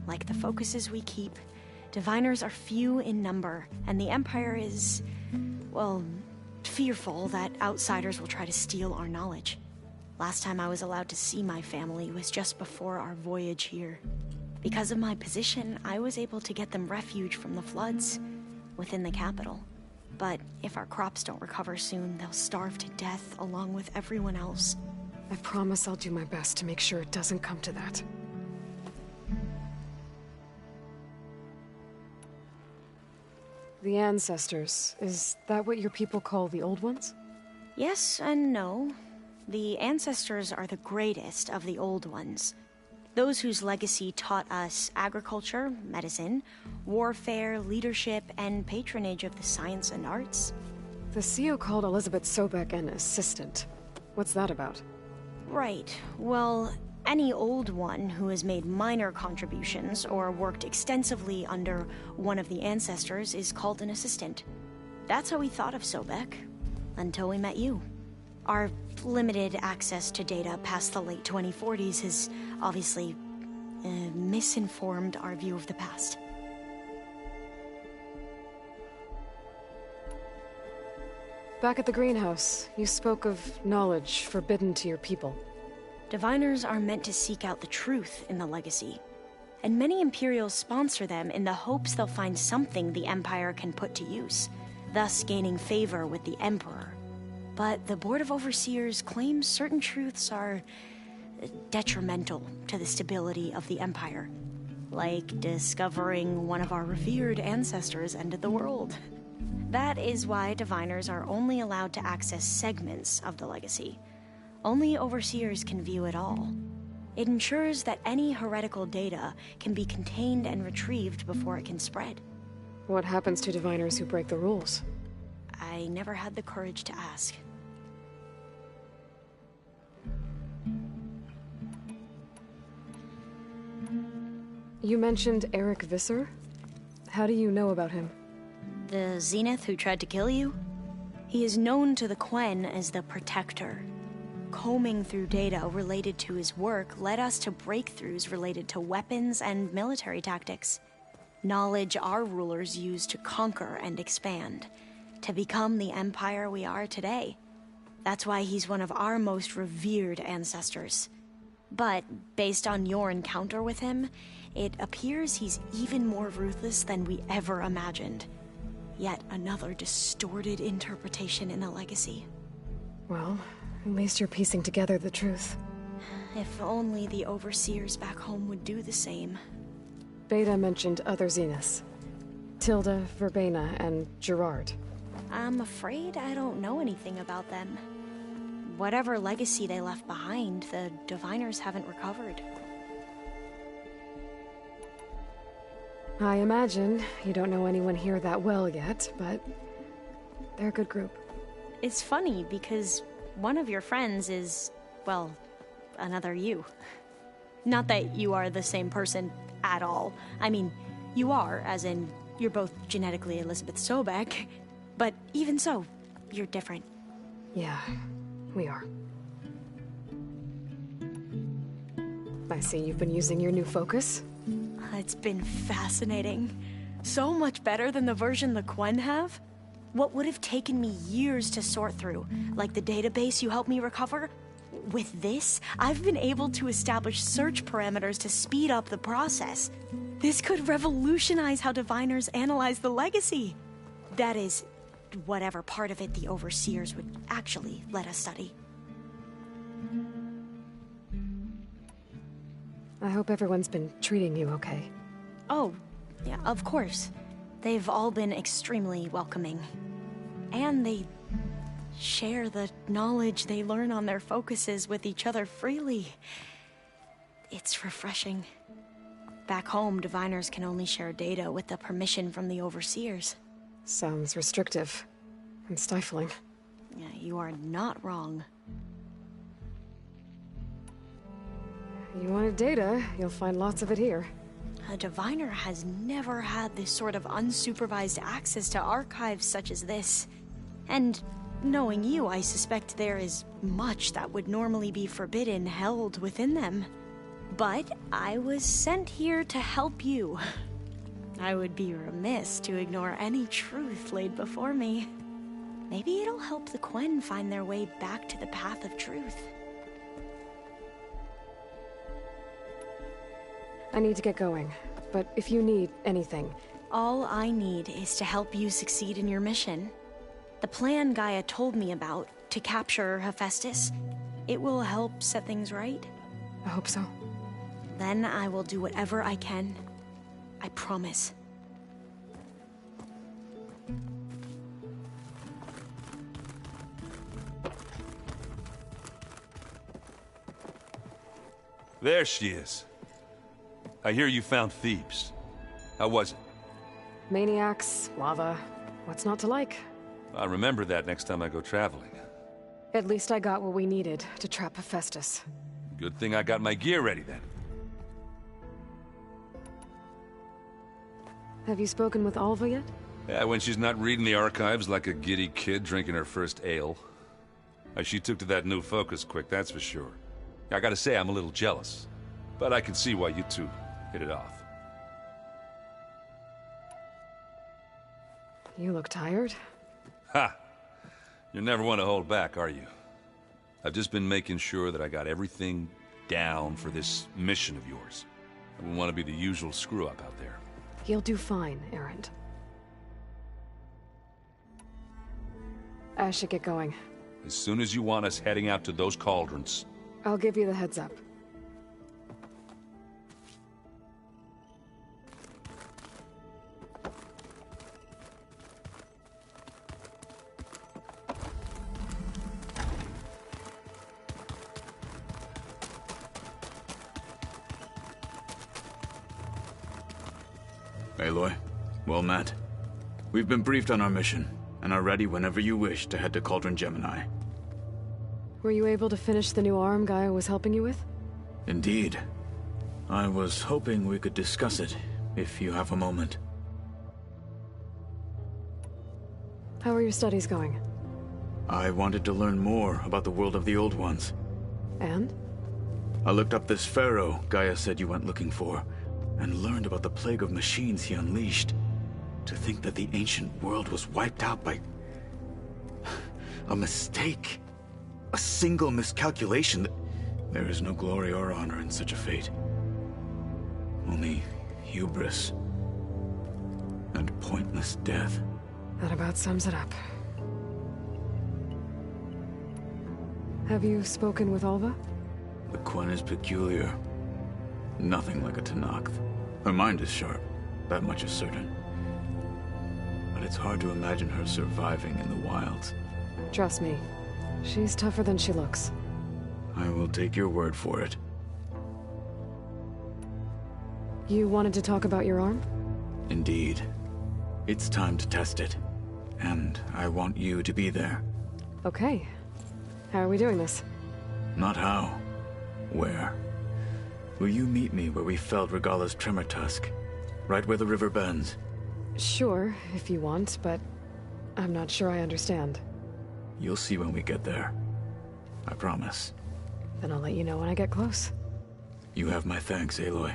Like the focuses we keep, diviners are few in number, and the Empire is, well, fearful that outsiders will try to steal our knowledge. Last time I was allowed to see my family was just before our voyage here. Because of my position, I was able to get them refuge from the floods within the capital. But if our crops don't recover soon, they'll starve to death along with everyone else. I promise I'll do my best to make sure it doesn't come to that. The Ancestors, is that what your people call the Old Ones? Yes and no. The Ancestors are the greatest of the Old Ones. Those whose legacy taught us agriculture, medicine, warfare, leadership, and patronage of the science and arts. The CEO called Elizabeth Sobek an assistant. What's that about? Right. Well, any Old One who has made minor contributions or worked extensively under one of the Ancestors is called an assistant. That's how we thought of Sobek, until we met you. Our limited access to data past the late 2040s has obviously misinformed our view of the past. Back at the greenhouse, you spoke of knowledge forbidden to your people. Diviners are meant to seek out the truth in the legacy, and many Imperials sponsor them in the hopes they'll find something the Empire can put to use, thus gaining favor with the Emperor. But the Board of Overseers claims certain truths are detrimental to the stability of the Empire. Like discovering one of our revered ancestors ended the world. That is why diviners are only allowed to access segments of the legacy. Only overseers can view it all. It ensures that any heretical data can be contained and retrieved before it can spread. What happens to diviners who break the rules? I never had the courage to ask. You mentioned Eric Visser? How do you know about him? The Zenith who tried to kill you? He is known to the Quen as the Protector. Combing through data related to his work led us to breakthroughs related to weapons and military tactics. Knowledge our rulers used to conquer and expand, to become the empire we are today. That's why he's one of our most revered ancestors. But based on your encounter with him, it appears he's even more ruthless than we ever imagined. Yet another distorted interpretation in the legacy. Well, at least you're piecing together the truth. If only the overseers back home would do the same. Beta mentioned other Zeniths. Tilda, Verbena, and Gerard. I'm afraid I don't know anything about them. Whatever legacy they left behind, the diviners haven't recovered. I imagine you don't know anyone here that well yet, but they're a good group. It's funny because one of your friends is, well, another you. Not that you are the same person at all. I mean, you are, as in, you're both genetically Elizabeth Sobek, but even so, you're different. Yeah, we are. I see you've been using your new focus. It's been fascinating. So much better than the version the Quen have. What would have taken me years to sort through, like the database you helped me recover, with this, I've been able to establish search parameters to speed up the process. This could revolutionize how diviners analyze the legacy. That is, whatever part of it the overseers would actually let us study. I hope everyone's been treating you okay. Oh, yeah, of course. They've all been extremely welcoming. And they share the knowledge they learn on their focuses with each other freely. It's refreshing. Back home, diviners can only share data with the permission from the overseers. Sounds restrictive and stifling. Yeah, you are not wrong. You wanted data, you'll find lots of it here. A diviner has never had this sort of unsupervised access to archives such as this. And knowing you, I suspect there is much that would normally be forbidden held within them. But I was sent here to help you. I would be remiss to ignore any truth laid before me. Maybe it'll help the Quen find their way back to the path of truth. I need to get going, but if you need anything... All I need is to help you succeed in your mission. The plan Gaia told me about, to capture Hephaestus, it will help set things right. I hope so. Then I will do whatever I can. I promise. There she is. I hear you found Thebes. How was it? Maniacs, lava, what's not to like? I'll remember that next time I go traveling. At least I got what we needed to trap Hephaestus. Good thing I got my gear ready then. Have you spoken with Alva yet? Yeah, when she's not reading the archives like a giddy kid drinking her first ale. She took to that new focus quick, that's for sure. I gotta say, I'm a little jealous. But I can see why you two hit it off. You look tired. Ha! You never want to hold back, are you? I've just been making sure that I got everything down for this mission of yours. I wouldn't want to be the usual screw-up out there. You'll do fine, Erend. I should get going. As soon as you want us heading out to those cauldrons. I'll give you the heads up. Aloy, well met. We've been briefed on our mission, and are ready whenever you wish to head to Cauldron Gemini. Were you able to finish the new arm Gaia was helping you with? Indeed. I was hoping we could discuss it, if you have a moment. How are your studies going? I wanted to learn more about the world of the Old Ones. And? I looked up this pharaoh Gaia said you went looking for, and learned about the plague of machines he unleashed. To think that the ancient world was wiped out by a mistake. A single miscalculation. There is no glory or honor in such a fate. Only hubris and pointless death. That about sums it up. Have you spoken with Alva? The Quen is peculiar. Nothing like a Tenakth. Her mind is sharp, that much is certain. But it's hard to imagine her surviving in the wilds. Trust me, she's tougher than she looks. I will take your word for it. You wanted to talk about your arm? Indeed. It's time to test it. And I want you to be there. Okay. How are we doing this? Not how. Where? Will you meet me where we felled Regalla's Tremor Tusk? Right where the river bends? Sure, if you want, but I'm not sure I understand. You'll see when we get there. I promise. Then I'll let you know when I get close. You have my thanks, Aloy.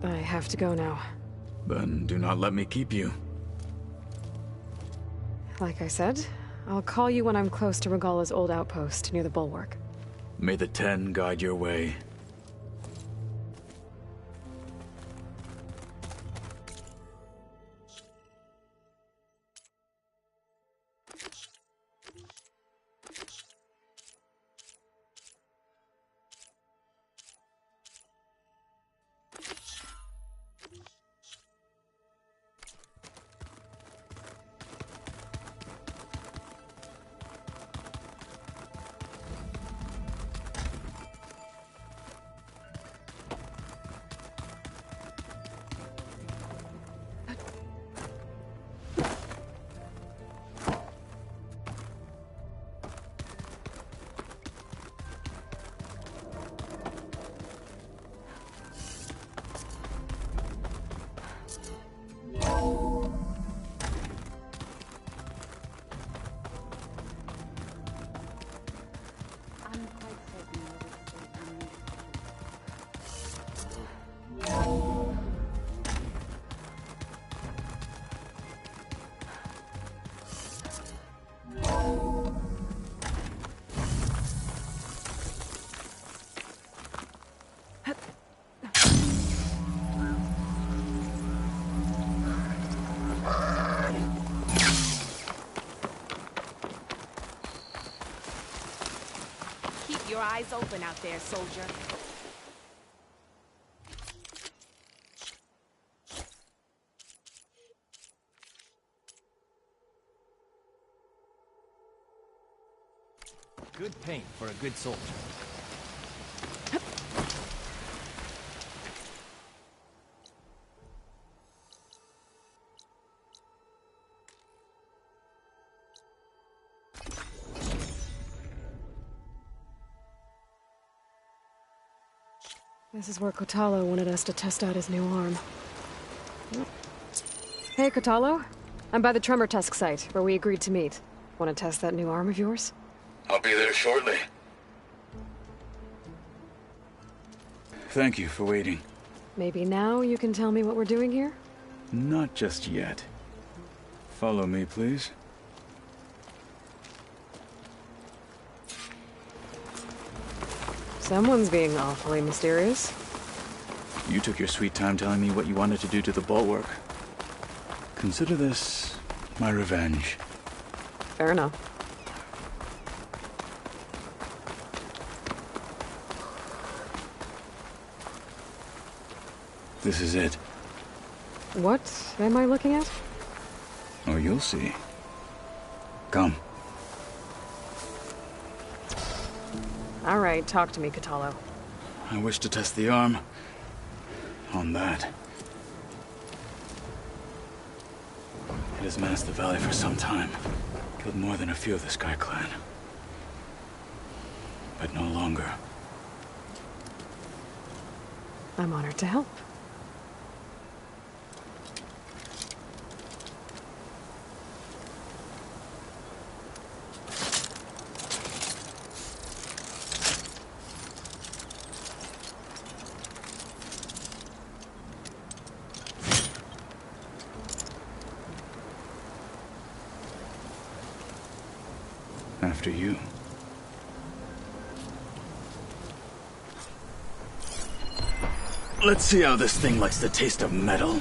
I have to go now. Then do not let me keep you. Like I said, I'll call you when I'm close to Regalla's old outpost near the bulwark. May the Ten guide your way. Keep your eyes open out there, soldier. Good paint for a good soldier. This is where Kotallo wanted us to test out his new arm. Hey, Kotallo. I'm by the Tremor Tusk site, where we agreed to meet. Want to test that new arm of yours? I'll be there shortly. Thank you for waiting. Maybe now you can tell me what we're doing here? Not just yet. Follow me, please. Someone's being awfully mysterious. You took your sweet time telling me what you wanted to do to the bulwark. Consider this my revenge. Fair enough. This is it. What am I looking at? Oh, you'll see. Come. All right, talk to me, Kotallo. I wish to test the arm on that. It has menaced the valley for some time. Killed more than a few of the Sky Clan. But no longer. I'm honored to help. After you. Let's see how this thing likes the taste of metal.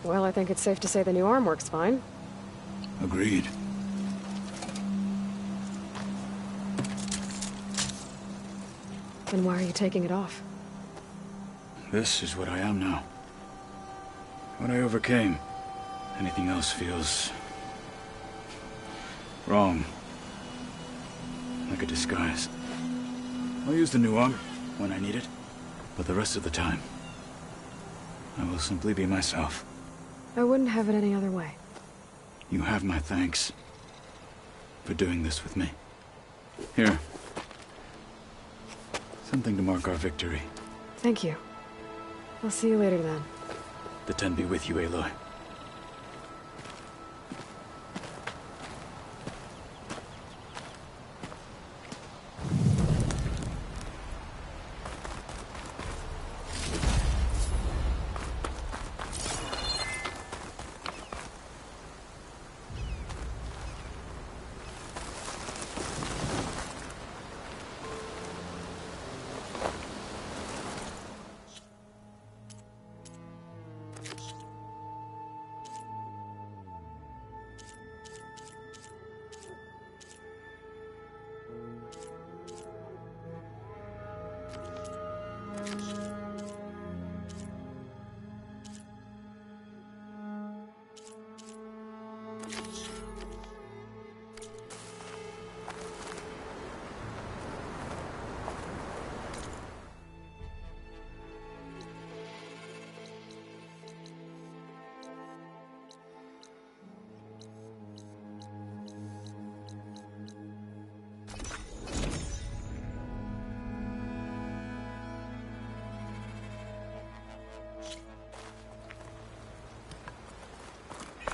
Well, I think it's safe to say the new arm works fine. Agreed. Then why are you taking it off? This is what I am now. What I overcame. Anything else feels... wrong. Like a disguise. I'll use the new arm when I need it, but the rest of the time, I will simply be myself. I wouldn't have it any other way. You have my thanks for doing this with me. Here. Something to mark our victory. Thank you. I'll see you later then. The Ten be with you, Aloy.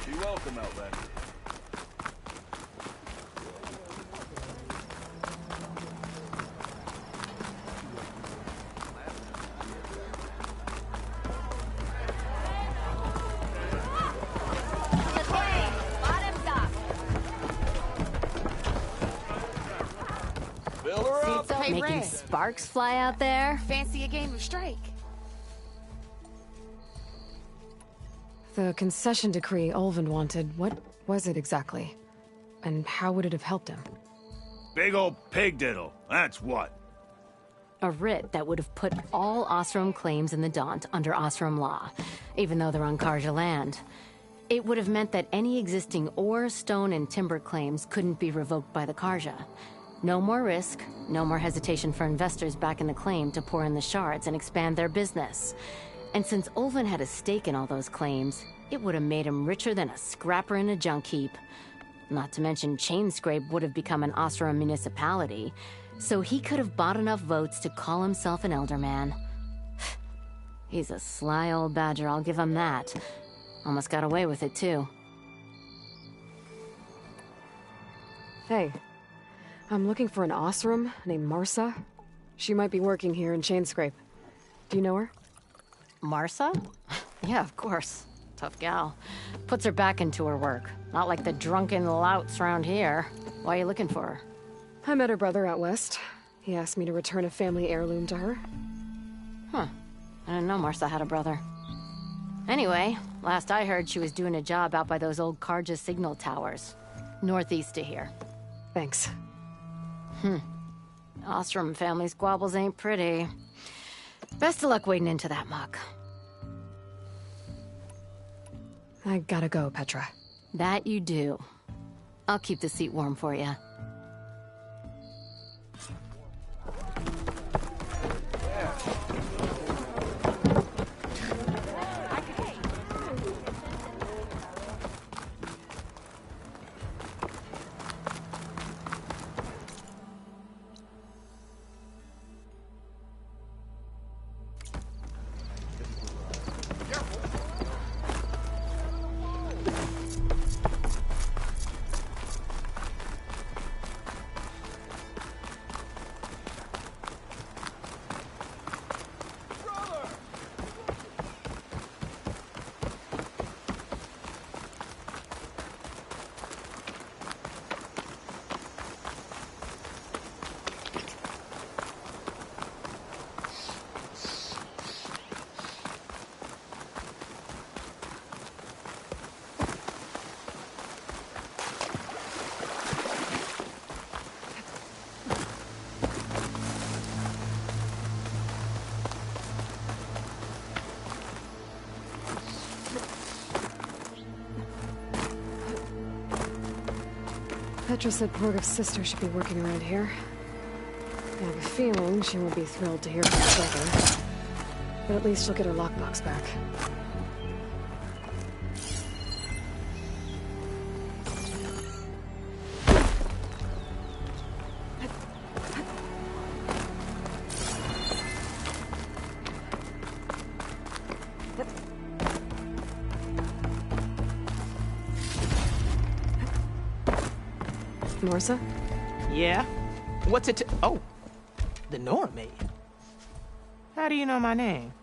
Be welcome, Outlander. Making Red. sparks fly out there? Fancy a game of Strike? The concession decree Ulvin wanted, what was it exactly? And how would it have helped him? Big old pig diddle, that's what. A writ that would have put all Ostrom claims in the Daunt under Ostrom law, even though they're on Karja land. It would have meant that any existing ore, stone, and timber claims couldn't be revoked by the Karja. No more risk, no more hesitation for investors back in the claim to pour in the shards and expand their business. And since Ulvin had a stake in all those claims, it would have made him richer than a scrapper in a junk heap. Not to mention Chainscrape would have become an Ostrom municipality, so he could have bought enough votes to call himself an Elderman. He's a sly old badger, I'll give him that. Almost got away with it, too. Hey, I'm looking for an Ostrom named Marsa. She might be working here in Chainscrape. Do you know her? Marsa? Yeah, of course. Tough gal. Puts her back into her work. Not like the drunken louts around here. Why are you looking for her? I met her brother out west. He asked me to return a family heirloom to her. Huh. I didn't know Marsa had a brother. Anyway, last I heard she was doing a job out by those old Karja signal towers. Northeast of here. Thanks. Ostrom family squabbles ain't pretty. Best of luck wading into that muck. I gotta go, Petra. That you do. I'll keep the seat warm for you. Petra said Porgov's sister should be working around here. I have a feeling she won't be thrilled to hear from her brother. But at least she'll get her lockbox back. Marsa? Yeah? What's it oh, the Nora maid. How do you know my name?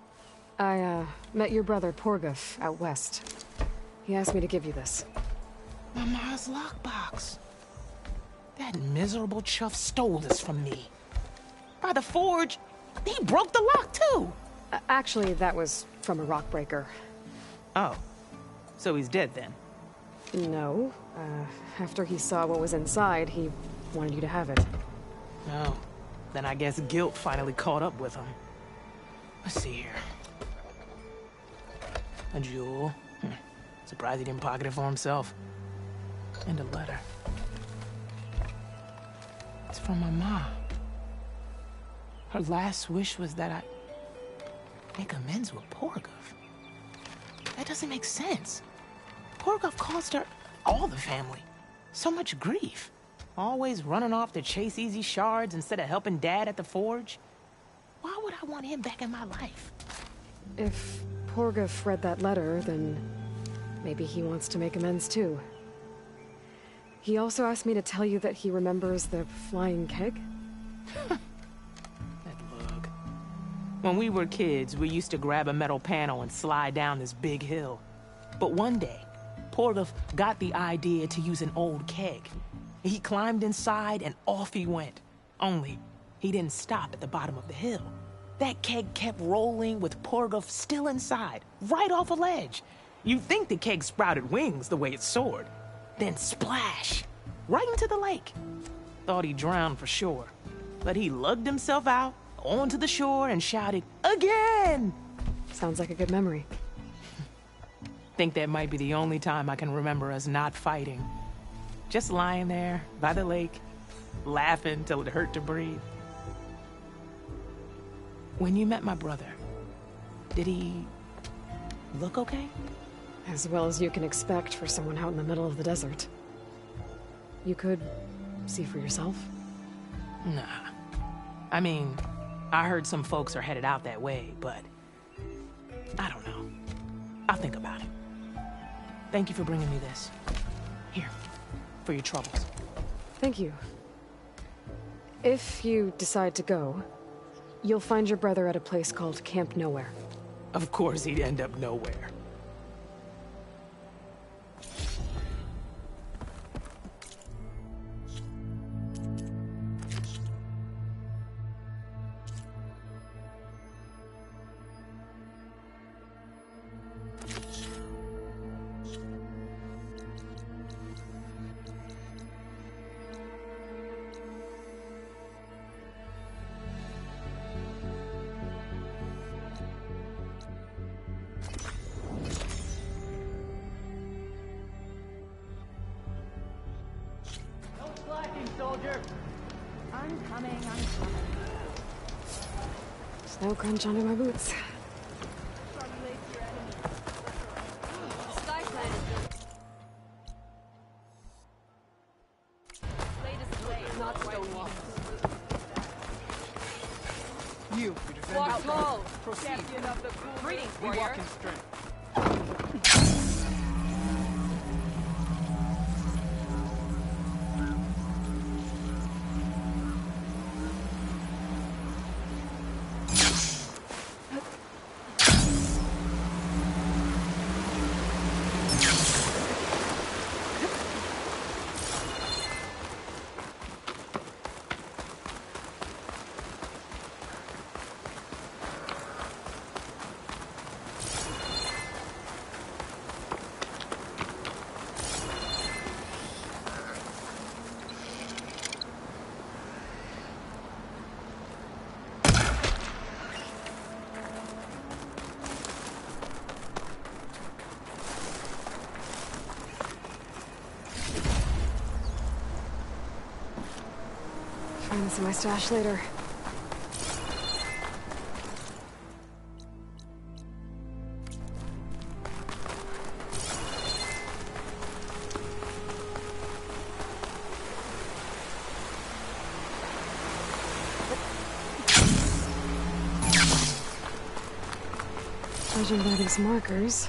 I, met your brother Porgov out west. He asked me to give you this. My ma's lockbox. That miserable chuff stole this from me. By the forge, he broke the lock too. Actually, that was from a rock breaker. Oh, so he's dead then? No. After he saw what was inside, he wanted you to have it. Oh, then I guess guilt finally caught up with him. Let's see here. A jewel. Surprised he didn't pocket it for himself. And a letter. It's from my mom. Her last wish was that I make amends with Porgov. That doesn't make sense. Porgov caused her, all the family, so much grief. Always running off to chase easy shards instead of helping Dad at the forge. Why would I want him back in my life? If Porgov read that letter, then maybe he wants to make amends too. He also asked me to tell you that he remembers the flying keg. That lug. When we were kids, we used to grab a metal panel and slide down this big hill. But one day, Porgov got the idea to use an old keg. He climbed inside and off he went. Only, he didn't stop at the bottom of the hill. That keg kept rolling with Porgov still inside, right off a ledge. You'd think the keg sprouted wings the way it soared. Then splash! Right into the lake. Thought he drowned for sure. But he lugged himself out, onto the shore, and shouted, "Again!" Sounds like a good memory. Think that might be the only time I can remember us not fighting. Just lying there, by the lake, laughing till it hurt to breathe. When you met my brother, did he look okay? As well as you can expect for someone out in the middle of the desert. You could see for yourself. Nah. I mean, I heard some folks are headed out that way, but I don't know. I'll think about it. Thank you for bringing me this. Here, for your troubles. Thank you. If you decide to go, you'll find your brother at a place called Camp Nowhere. Of course he'd end up nowhere. Soldier! I'm coming. Snow crunch under my boots. You, walk tall. Proceed. Greetings, warrior. We walk in strength. Find this in my stash later. Judging by these markers,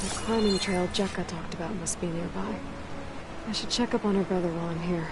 the climbing trail Jekka talked about must be nearby. I should check up on her brother while I'm here.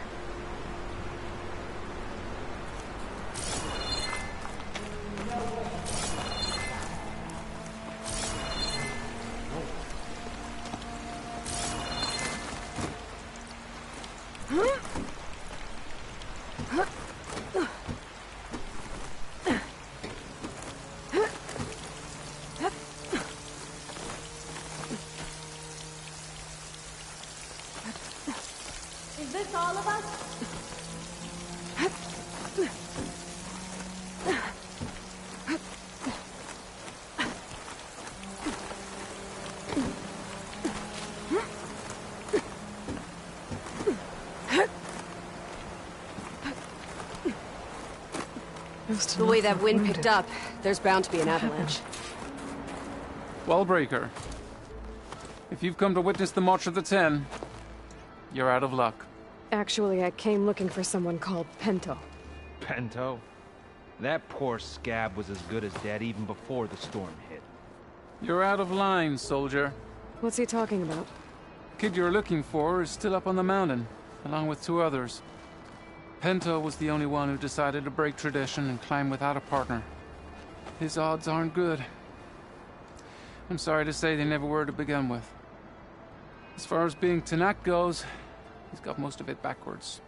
Is this all of us? The way that wind picked up, there's bound to be an avalanche. Wellbreaker, if you've come to witness the March of the Ten, you're out of luck. Actually, I came looking for someone called Pento. Pento? That poor scab was as good as dead even before the storm hit. You're out of line, soldier. What's he talking about? The kid you're looking for is still up on the mountain, along with 2 others. Pento was the only one who decided to break tradition and climb without a partner. His odds aren't good. I'm sorry to say they never were to begin with. As far as being Tanak goes, he's got most of it backwards.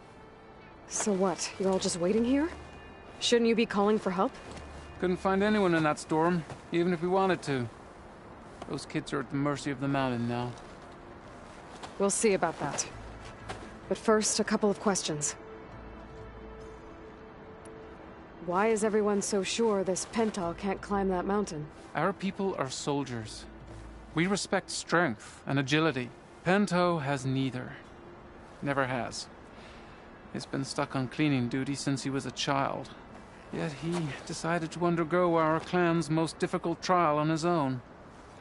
So what? You're all just waiting here? Shouldn't you be calling for help? Couldn't find anyone in that storm, even if we wanted to. Those kids are at the mercy of the mountain now. We'll see about that. But first, a couple of questions. Why is everyone so sure this Pental can't climb that mountain? Our people are soldiers. We respect strength and agility. Pento has neither. Never has. He's been stuck on cleaning duty since he was a child. Yet he decided to undergo our clan's most difficult trial on his own.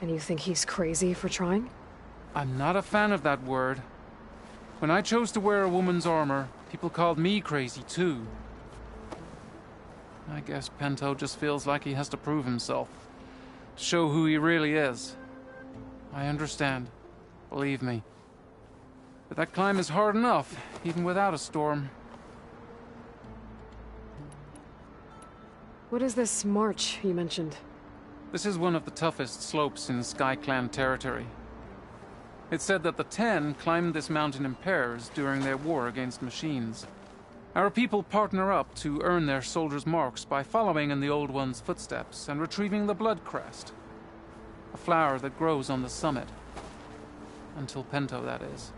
And you think he's crazy for trying? I'm not a fan of that word. When I chose to wear a woman's armor, people called me crazy too. I guess Pento just feels like he has to prove himself. To show who he really is. I understand. Believe me. But that climb is hard enough, even without a storm. What is this march you mentioned? This is one of the toughest slopes in SkyClan territory. It's said that the Ten climbed this mountain in pairs during their war against machines. Our people partner up to earn their soldiers' marks by following in the Old One's footsteps and retrieving the Blood Crest, a flower that grows on the summit. Until Pento, that is.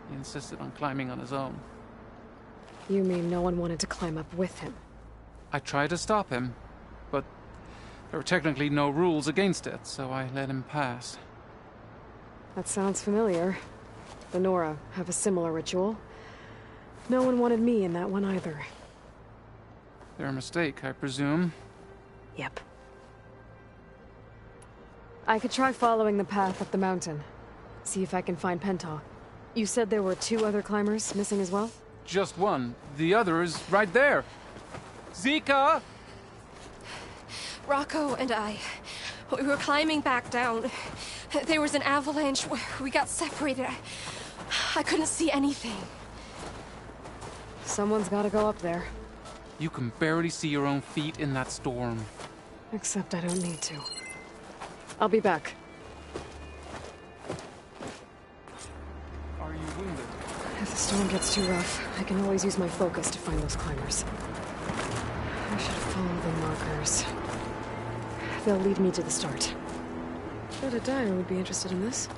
He insisted on climbing on his own. You mean no one wanted to climb up with him? I tried to stop him, but there were technically no rules against it, so I let him pass. That sounds familiar. The Nora have a similar ritual. No one wanted me in that one either. Their mistake, I presume. Yep. I could try following the path up the mountain. See if I can find Penta. You said there were 2 other climbers missing as well? Just one. The other is right there. Zika! Rocco and I, we were climbing back down. There was an avalanche. We got separated. I couldn't see anything. Someone's gotta go up there. You can barely see your own feet in that storm. Except I don't need to. I'll be back. Are you wounded? If the storm gets too rough, I can always use my focus to find those climbers. I should follow the markers. They'll lead me to the start. Jedediah would be interested in this.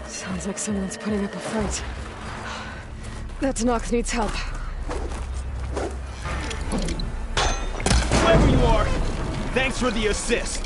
Sounds like someone's putting up a fight. That Nox needs help. Whoever you are, thanks for the assist.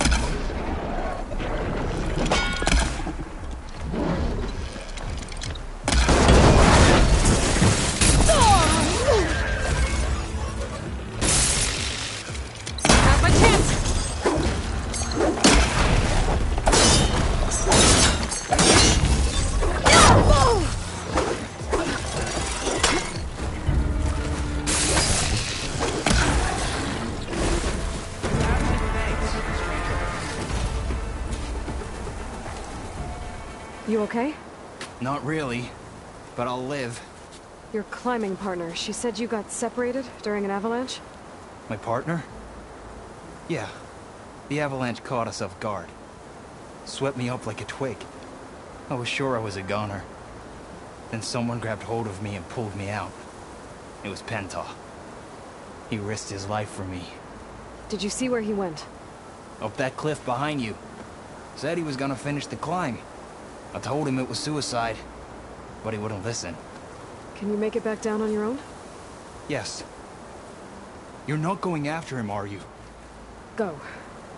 You okay? Not really, but I'll live. Your climbing partner, she said you got separated during an avalanche? My partner? Yeah. The avalanche caught us off guard. Swept me up like a twig. I was sure I was a goner. Then someone grabbed hold of me and pulled me out. It was Penta. He risked his life for me. Did you see where he went? Up that cliff behind you. Said he was gonna finish the climb. I told him it was suicide, but he wouldn't listen. Can you make it back down on your own? Yes. You're not going after him, are you? Go.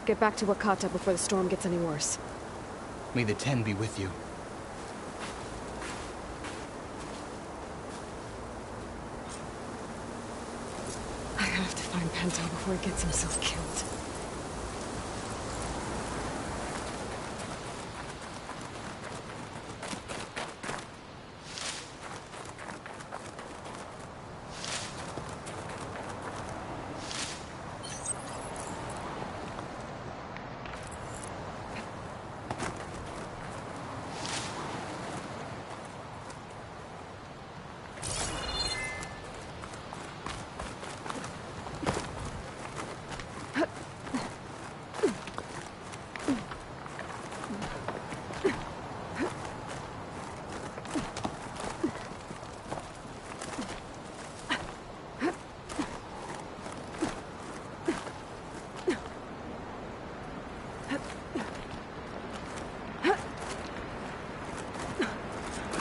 Get back to Wakata before the storm gets any worse. May the Ten be with you. I have to find Penta before he gets himself killed.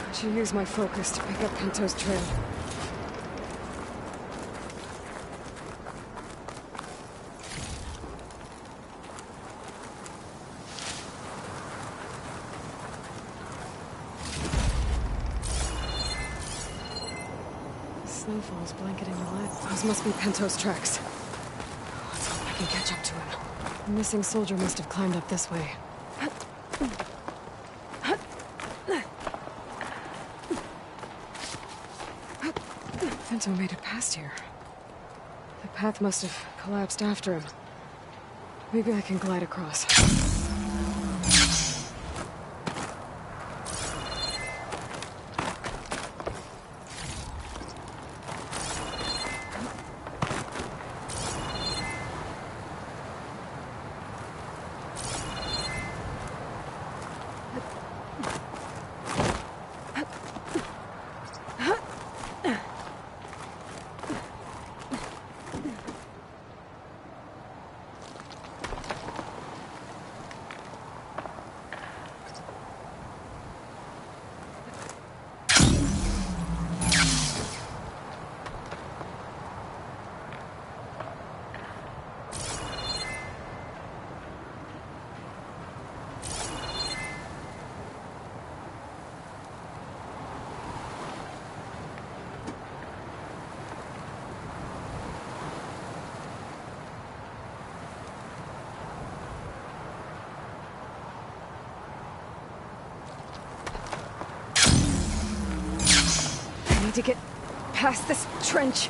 I should use my focus to pick up Pento's trail. Snowfall's blanketing the land. Those must be Pento's tracks. Let's hope I can catch up to him. The missing soldier must have climbed up this way. Pento made it past here. The path must have collapsed after him. Maybe I can glide across. I need to get past this trench.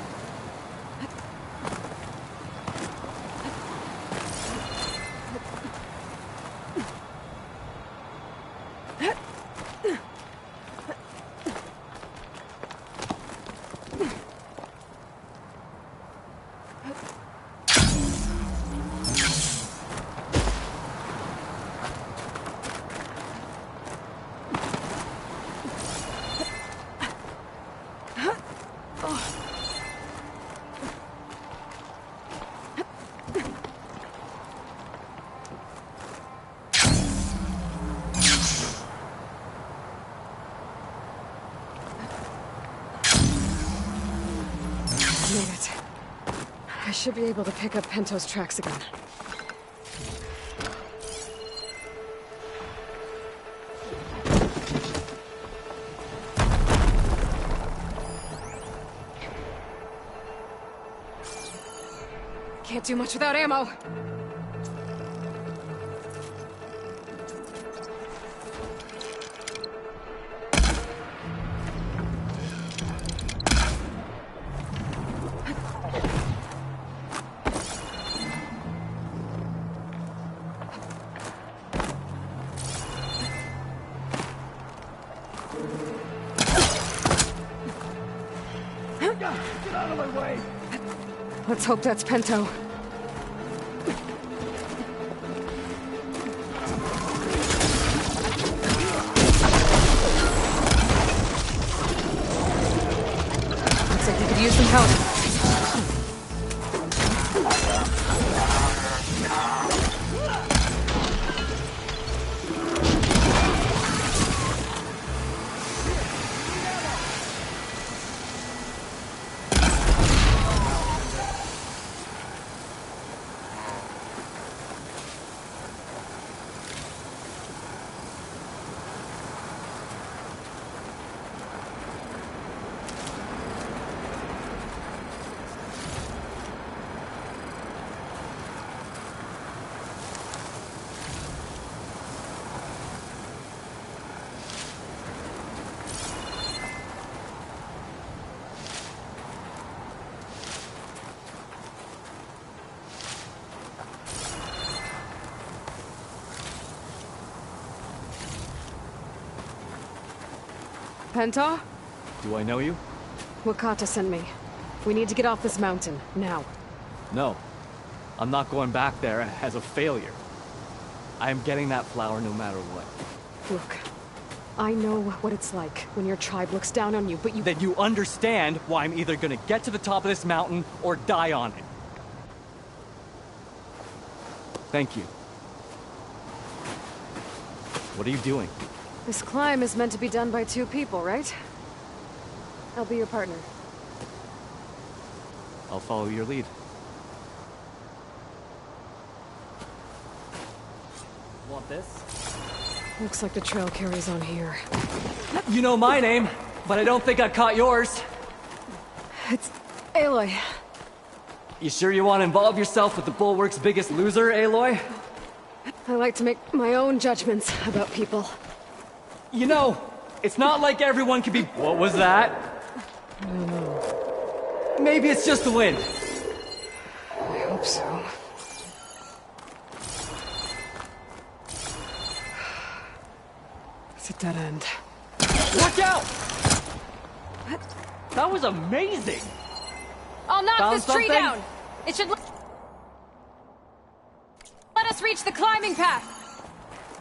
Made it. I should be able to pick up Pento's tracks again. Can't do much without ammo. my way! Let's hope that's Pento. Looks like you could use some help. Penta? Do I know you? Wakata sent me. We need to get off this mountain, now. No. I'm not going back there as a failure. I am getting that flower no matter what. Look, I know what it's like when your tribe looks down on you, but you— Then you understand why I'm either gonna get to the top of this mountain or die on it. Thank you. What are you doing? This climb is meant to be done by 2 people, right? I'll be your partner. I'll follow your lead. Want this? Looks like the trail carries on here. You know my name, but I don't think I caught yours. It's Aloy. You sure you want to involve yourself with the Bulwark's biggest loser, Aloy? I like to make my own judgments about people. You know, it's not like everyone can be— What was that? I don't know. Maybe it's just the wind. I hope so. It's a dead end. Watch out! That was amazing! I'll knock Found this tree something? down! It should let us reach the climbing path!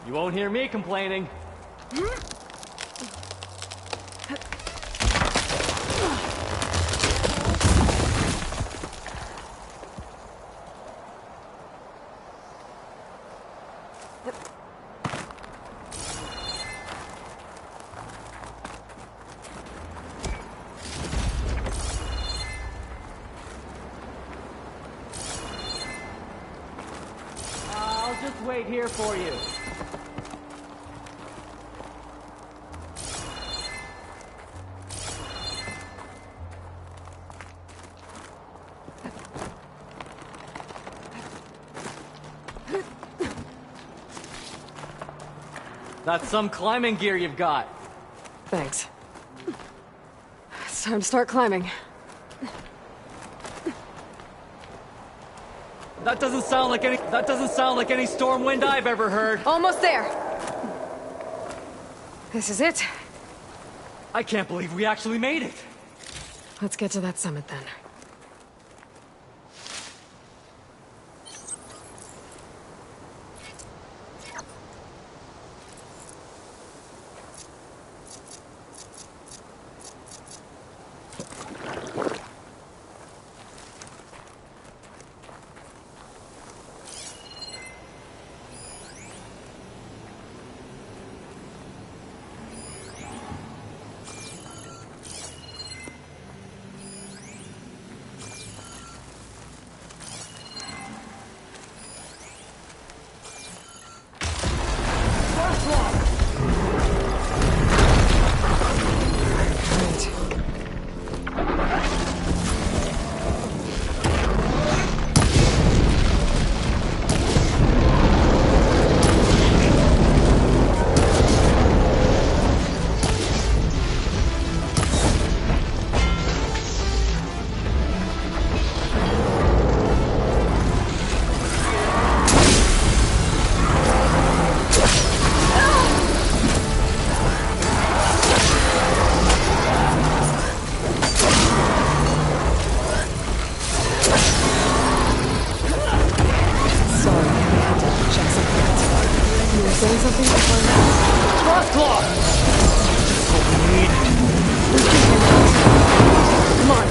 You won't hear me complaining. I'll just wait here for you. That's some climbing gear you've got. Thanks. It's time to start climbing. That doesn't sound like any storm wind I've ever heard. Almost there. This is it. I can't believe we actually made it. Let's get to that summit then. need. Come on.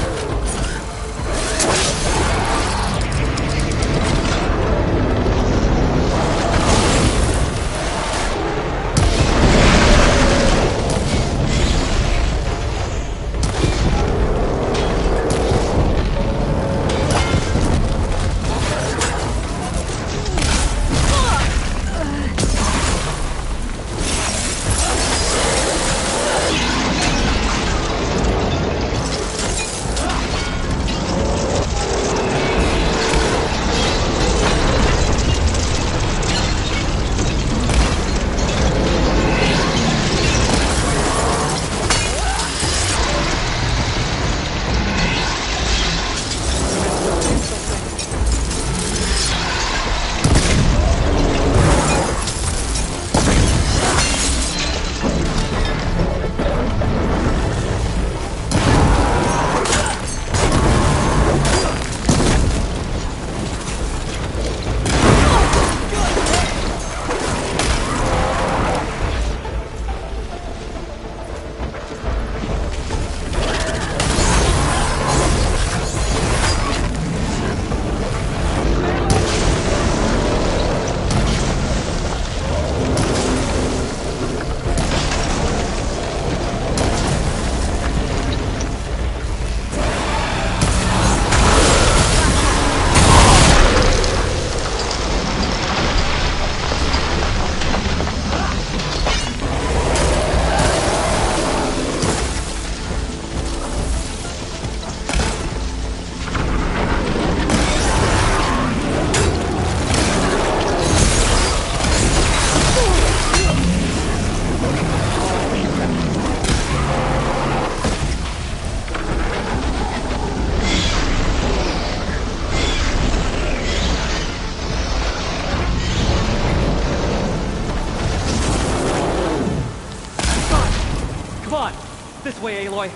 This way, Aloy.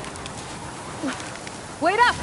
Wait up!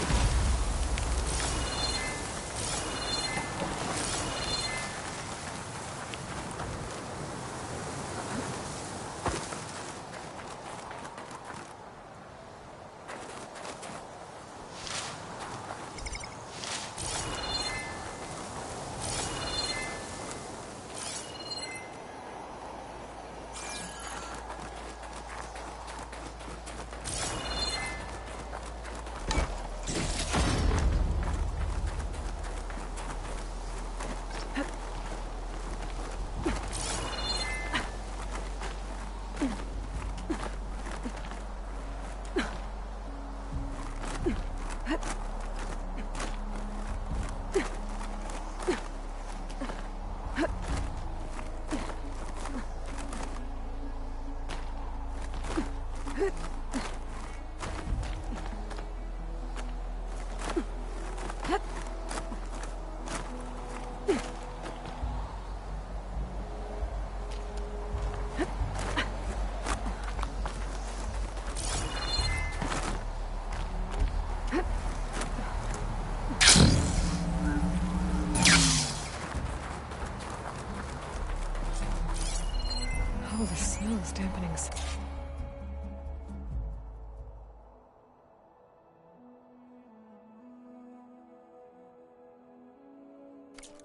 Oh, the smell is dampening.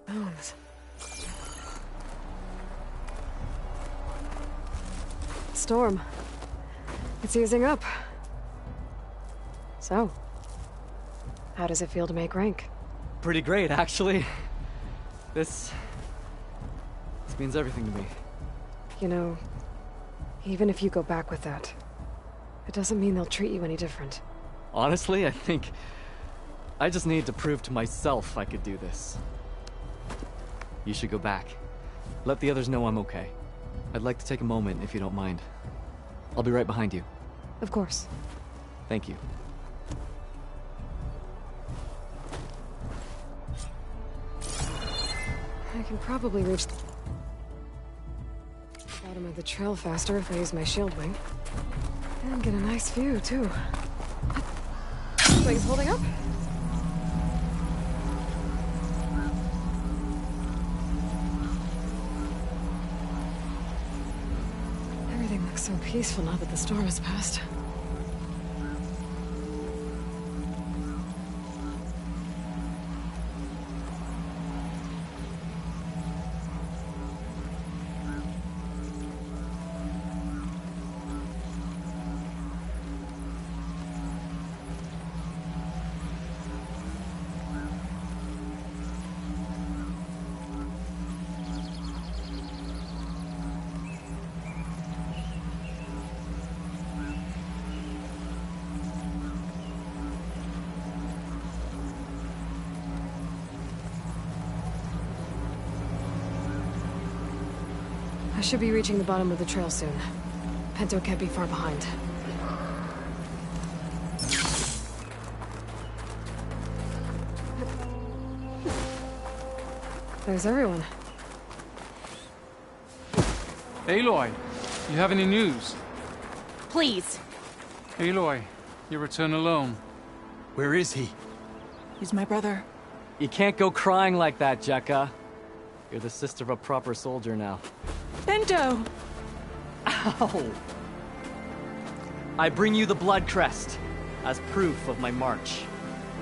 Bones. Storm. It's easing up. So, how does it feel to make rank? Pretty great, actually. This means everything to me. You know, even if you go back with that, it doesn't mean they'll treat you any different. Honestly, I think I just need to prove to myself I could do this. You should go back. Let the others know I'm okay. I'd like to take a moment, if you don't mind. I'll be right behind you. Of course. Thank you. I can probably reach the bottom of the trail faster if I use my shield wing. And get a nice view, too. Wings holding up? Everything looks so peaceful now that the storm has passed. should be reaching the bottom of the trail soon. Pinto can't be far behind. There's everyone. Aloy, you have any news? Please. Aloy, you return alone. Where is he? He's my brother. You can't go crying like that, Jekka. You're the sister of a proper soldier now. Pinto! Ow! I bring you the blood crest as proof of my march.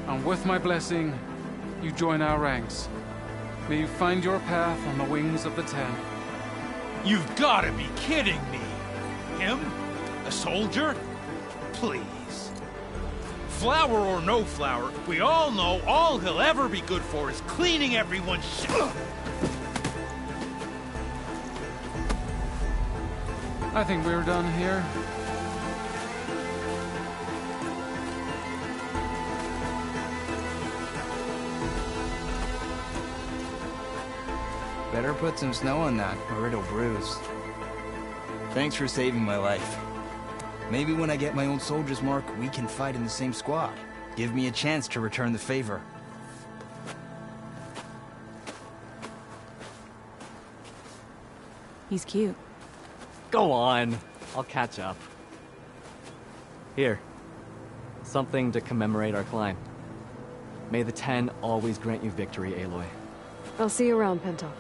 And with my blessing, you join our ranks. May you find your path on the wings of the Ten. You've got to be kidding me! Him? A soldier? Please. Flower or no flower, we all know all he'll ever be good for is cleaning everyone's shit. I think we're done here. Better put some snow on that, or it'll bruise. Thanks for saving my life. Maybe when I get my own soldier's mark, we can fight in the same squad. Give me a chance to return the favor. He's cute. Go on. I'll catch up. Here. Something to commemorate our climb. May the Ten always grant you victory, Aloy. I'll see you around, Pinto.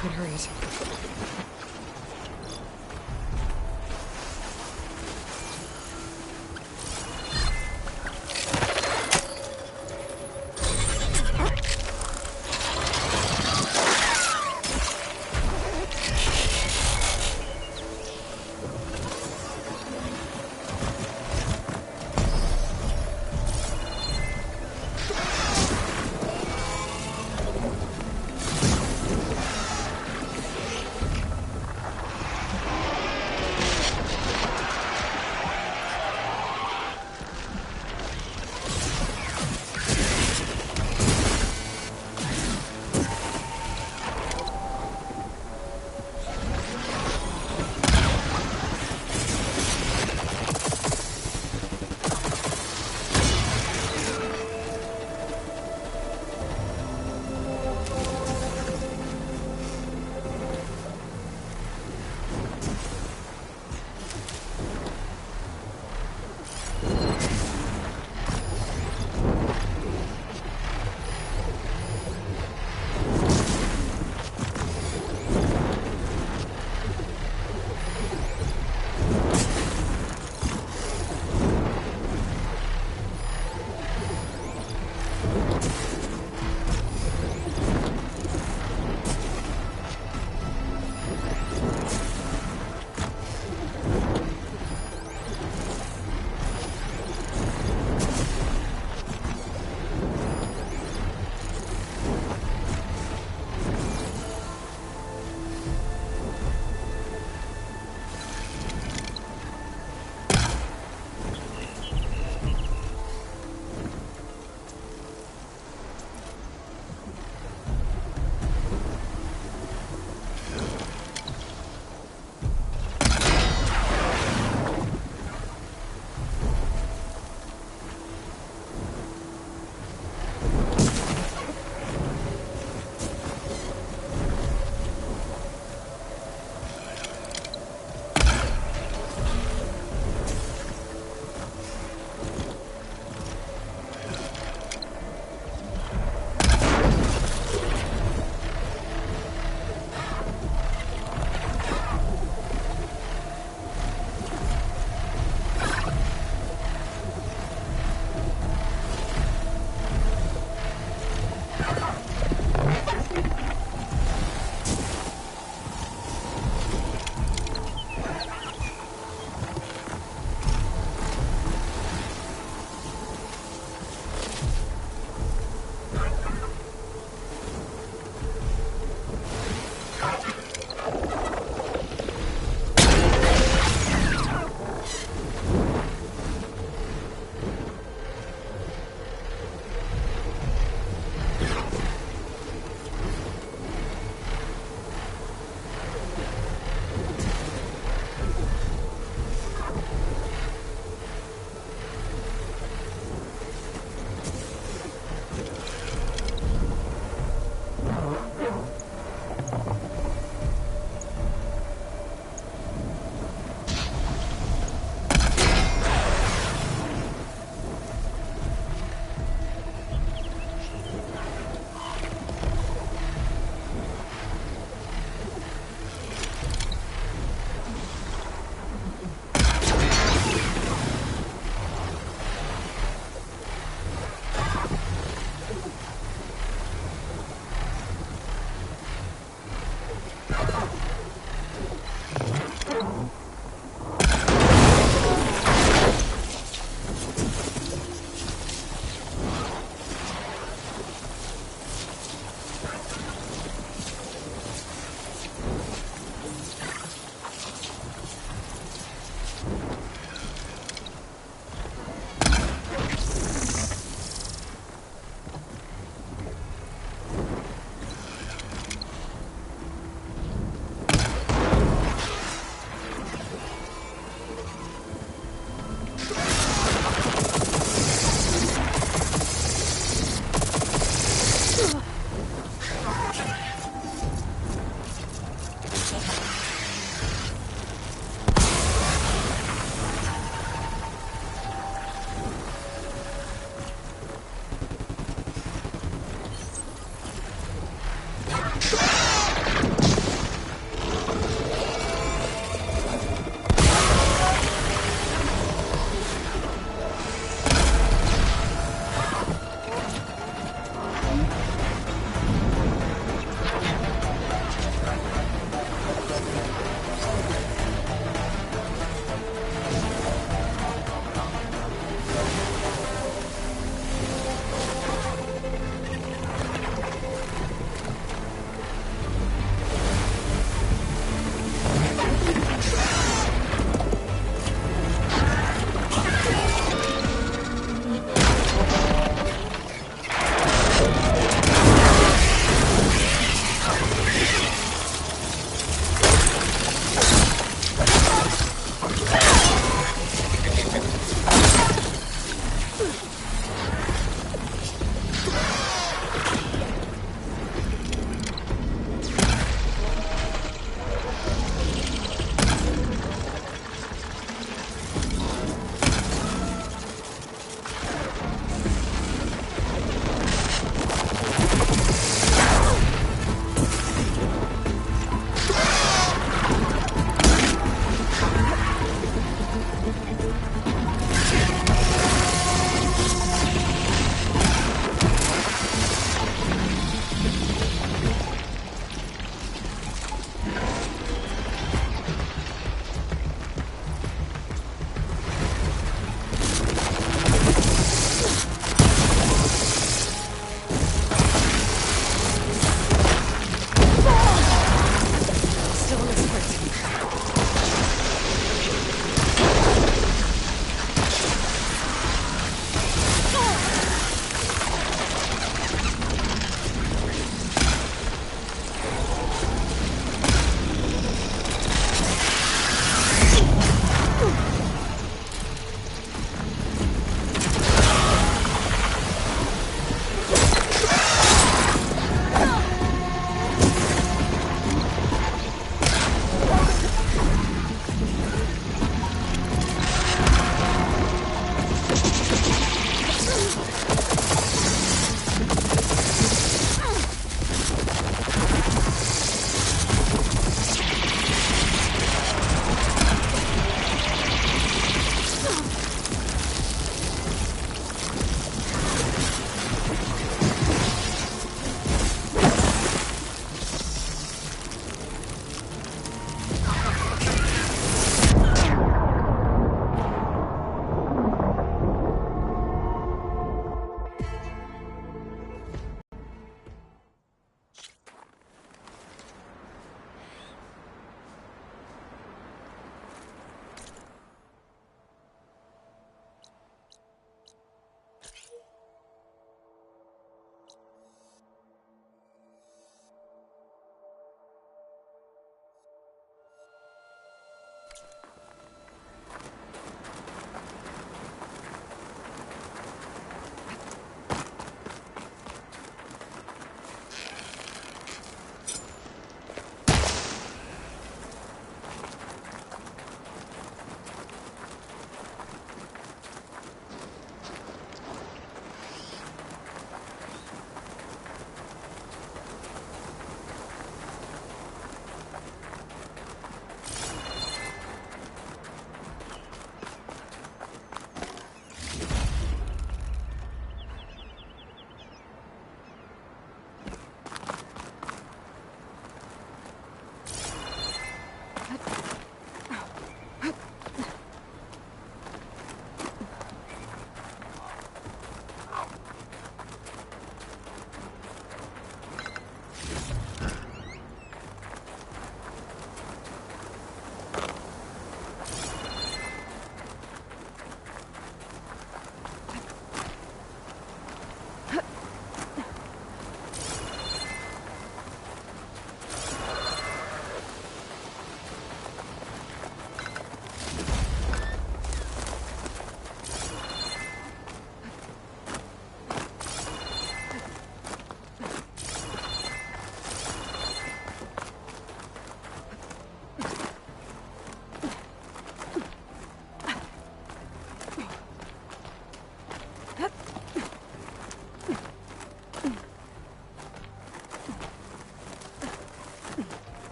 I'd hurried.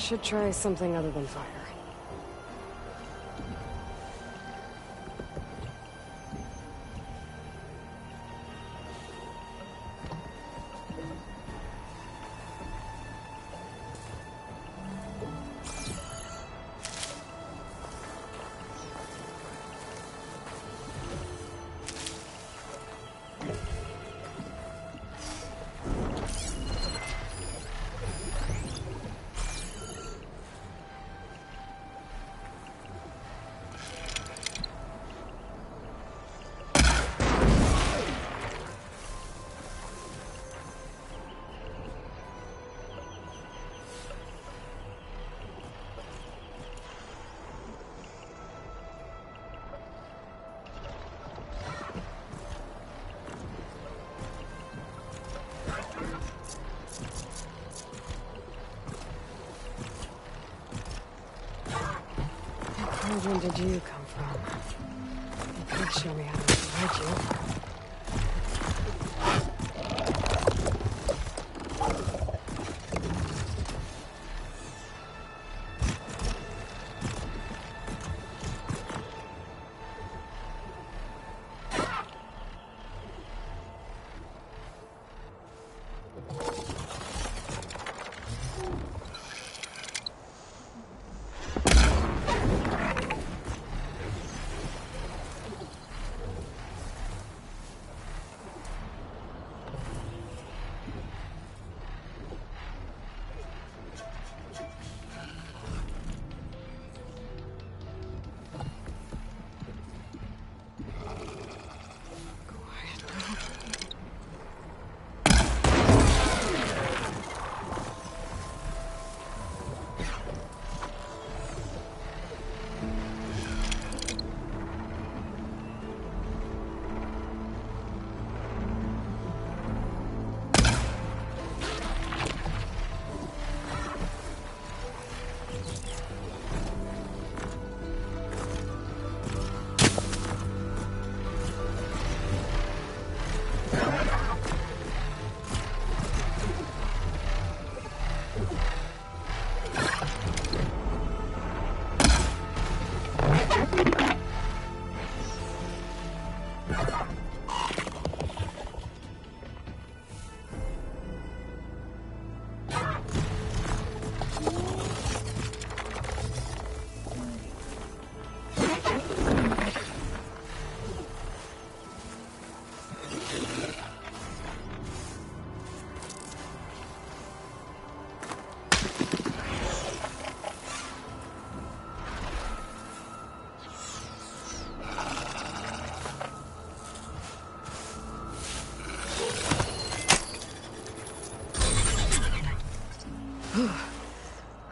should try something other than fire. Where did you come from? You could show me how to avoid you.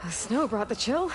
The snow brought the chill.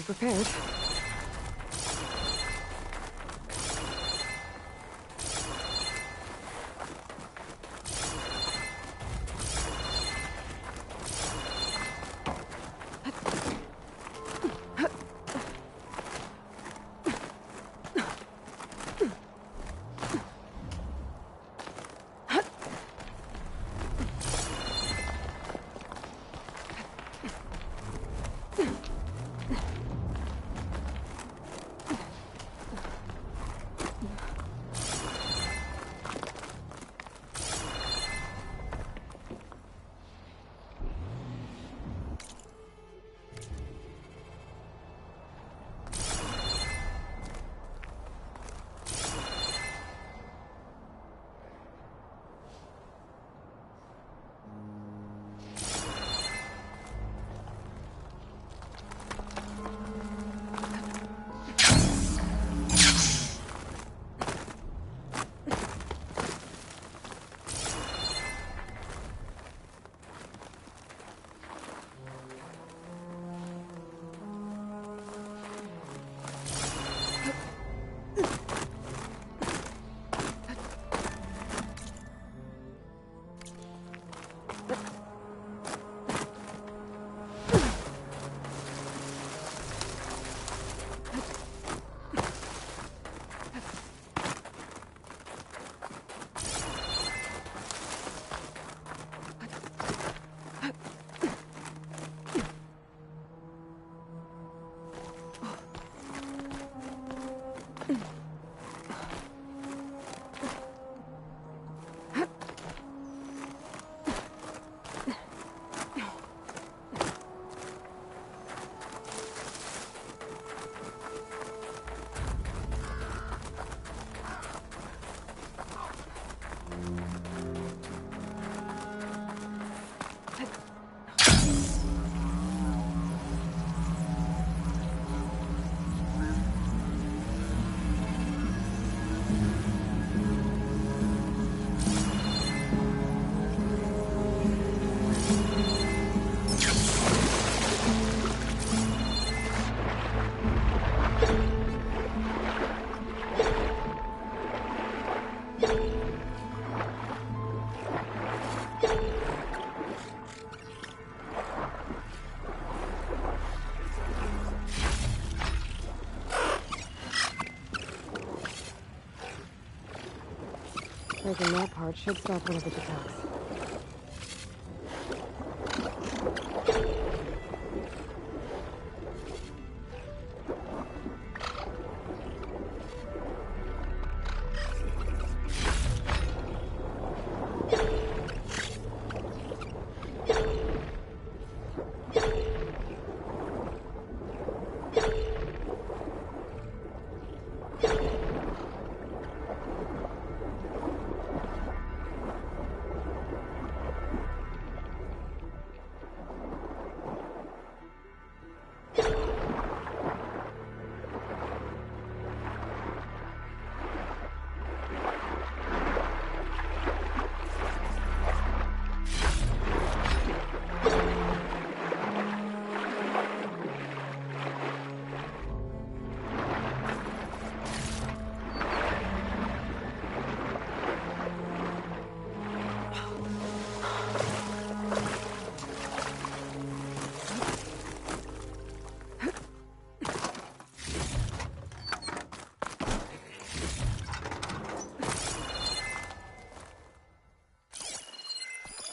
prepared. Breaking that part should stop one of the attacks.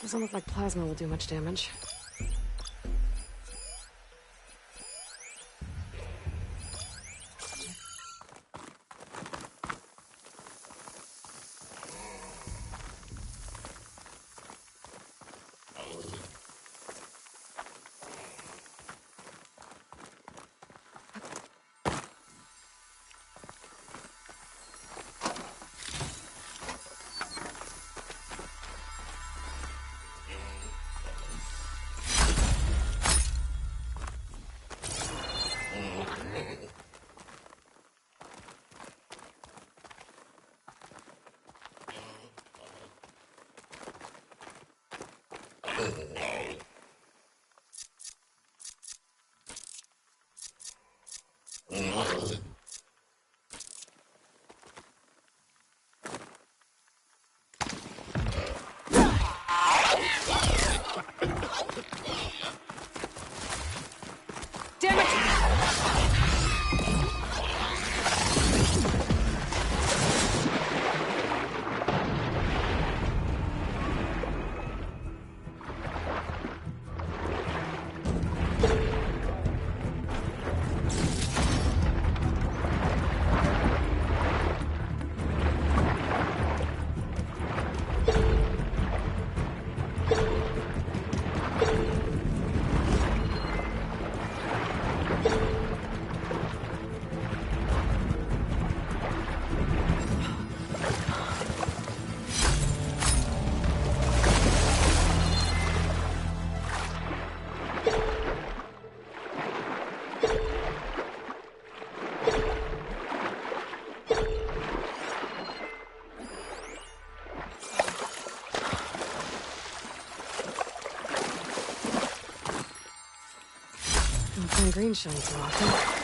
Doesn't look like plasma will do much damage. Damn it! Green showing too often.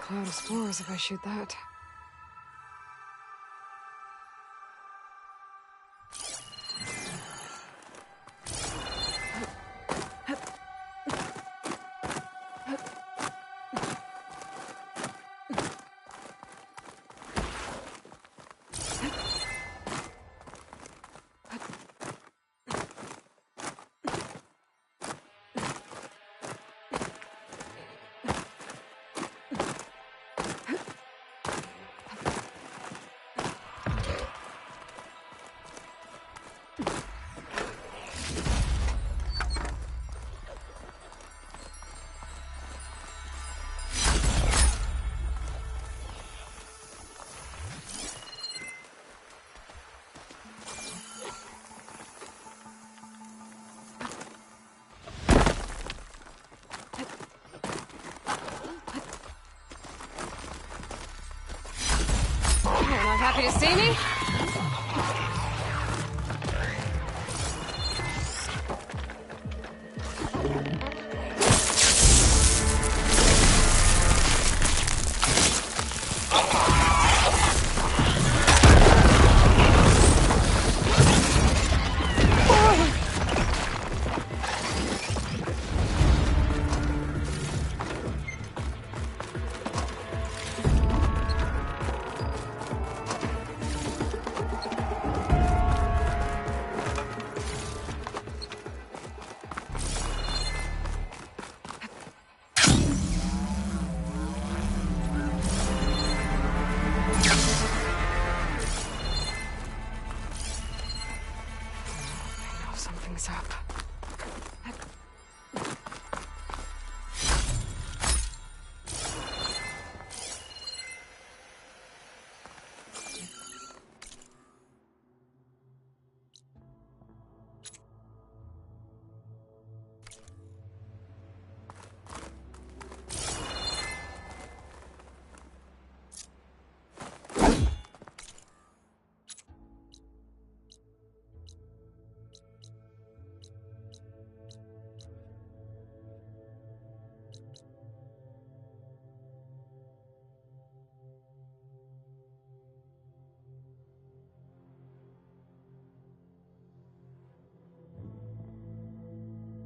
Cloud of spores if I shoot that. You're not happy to see me?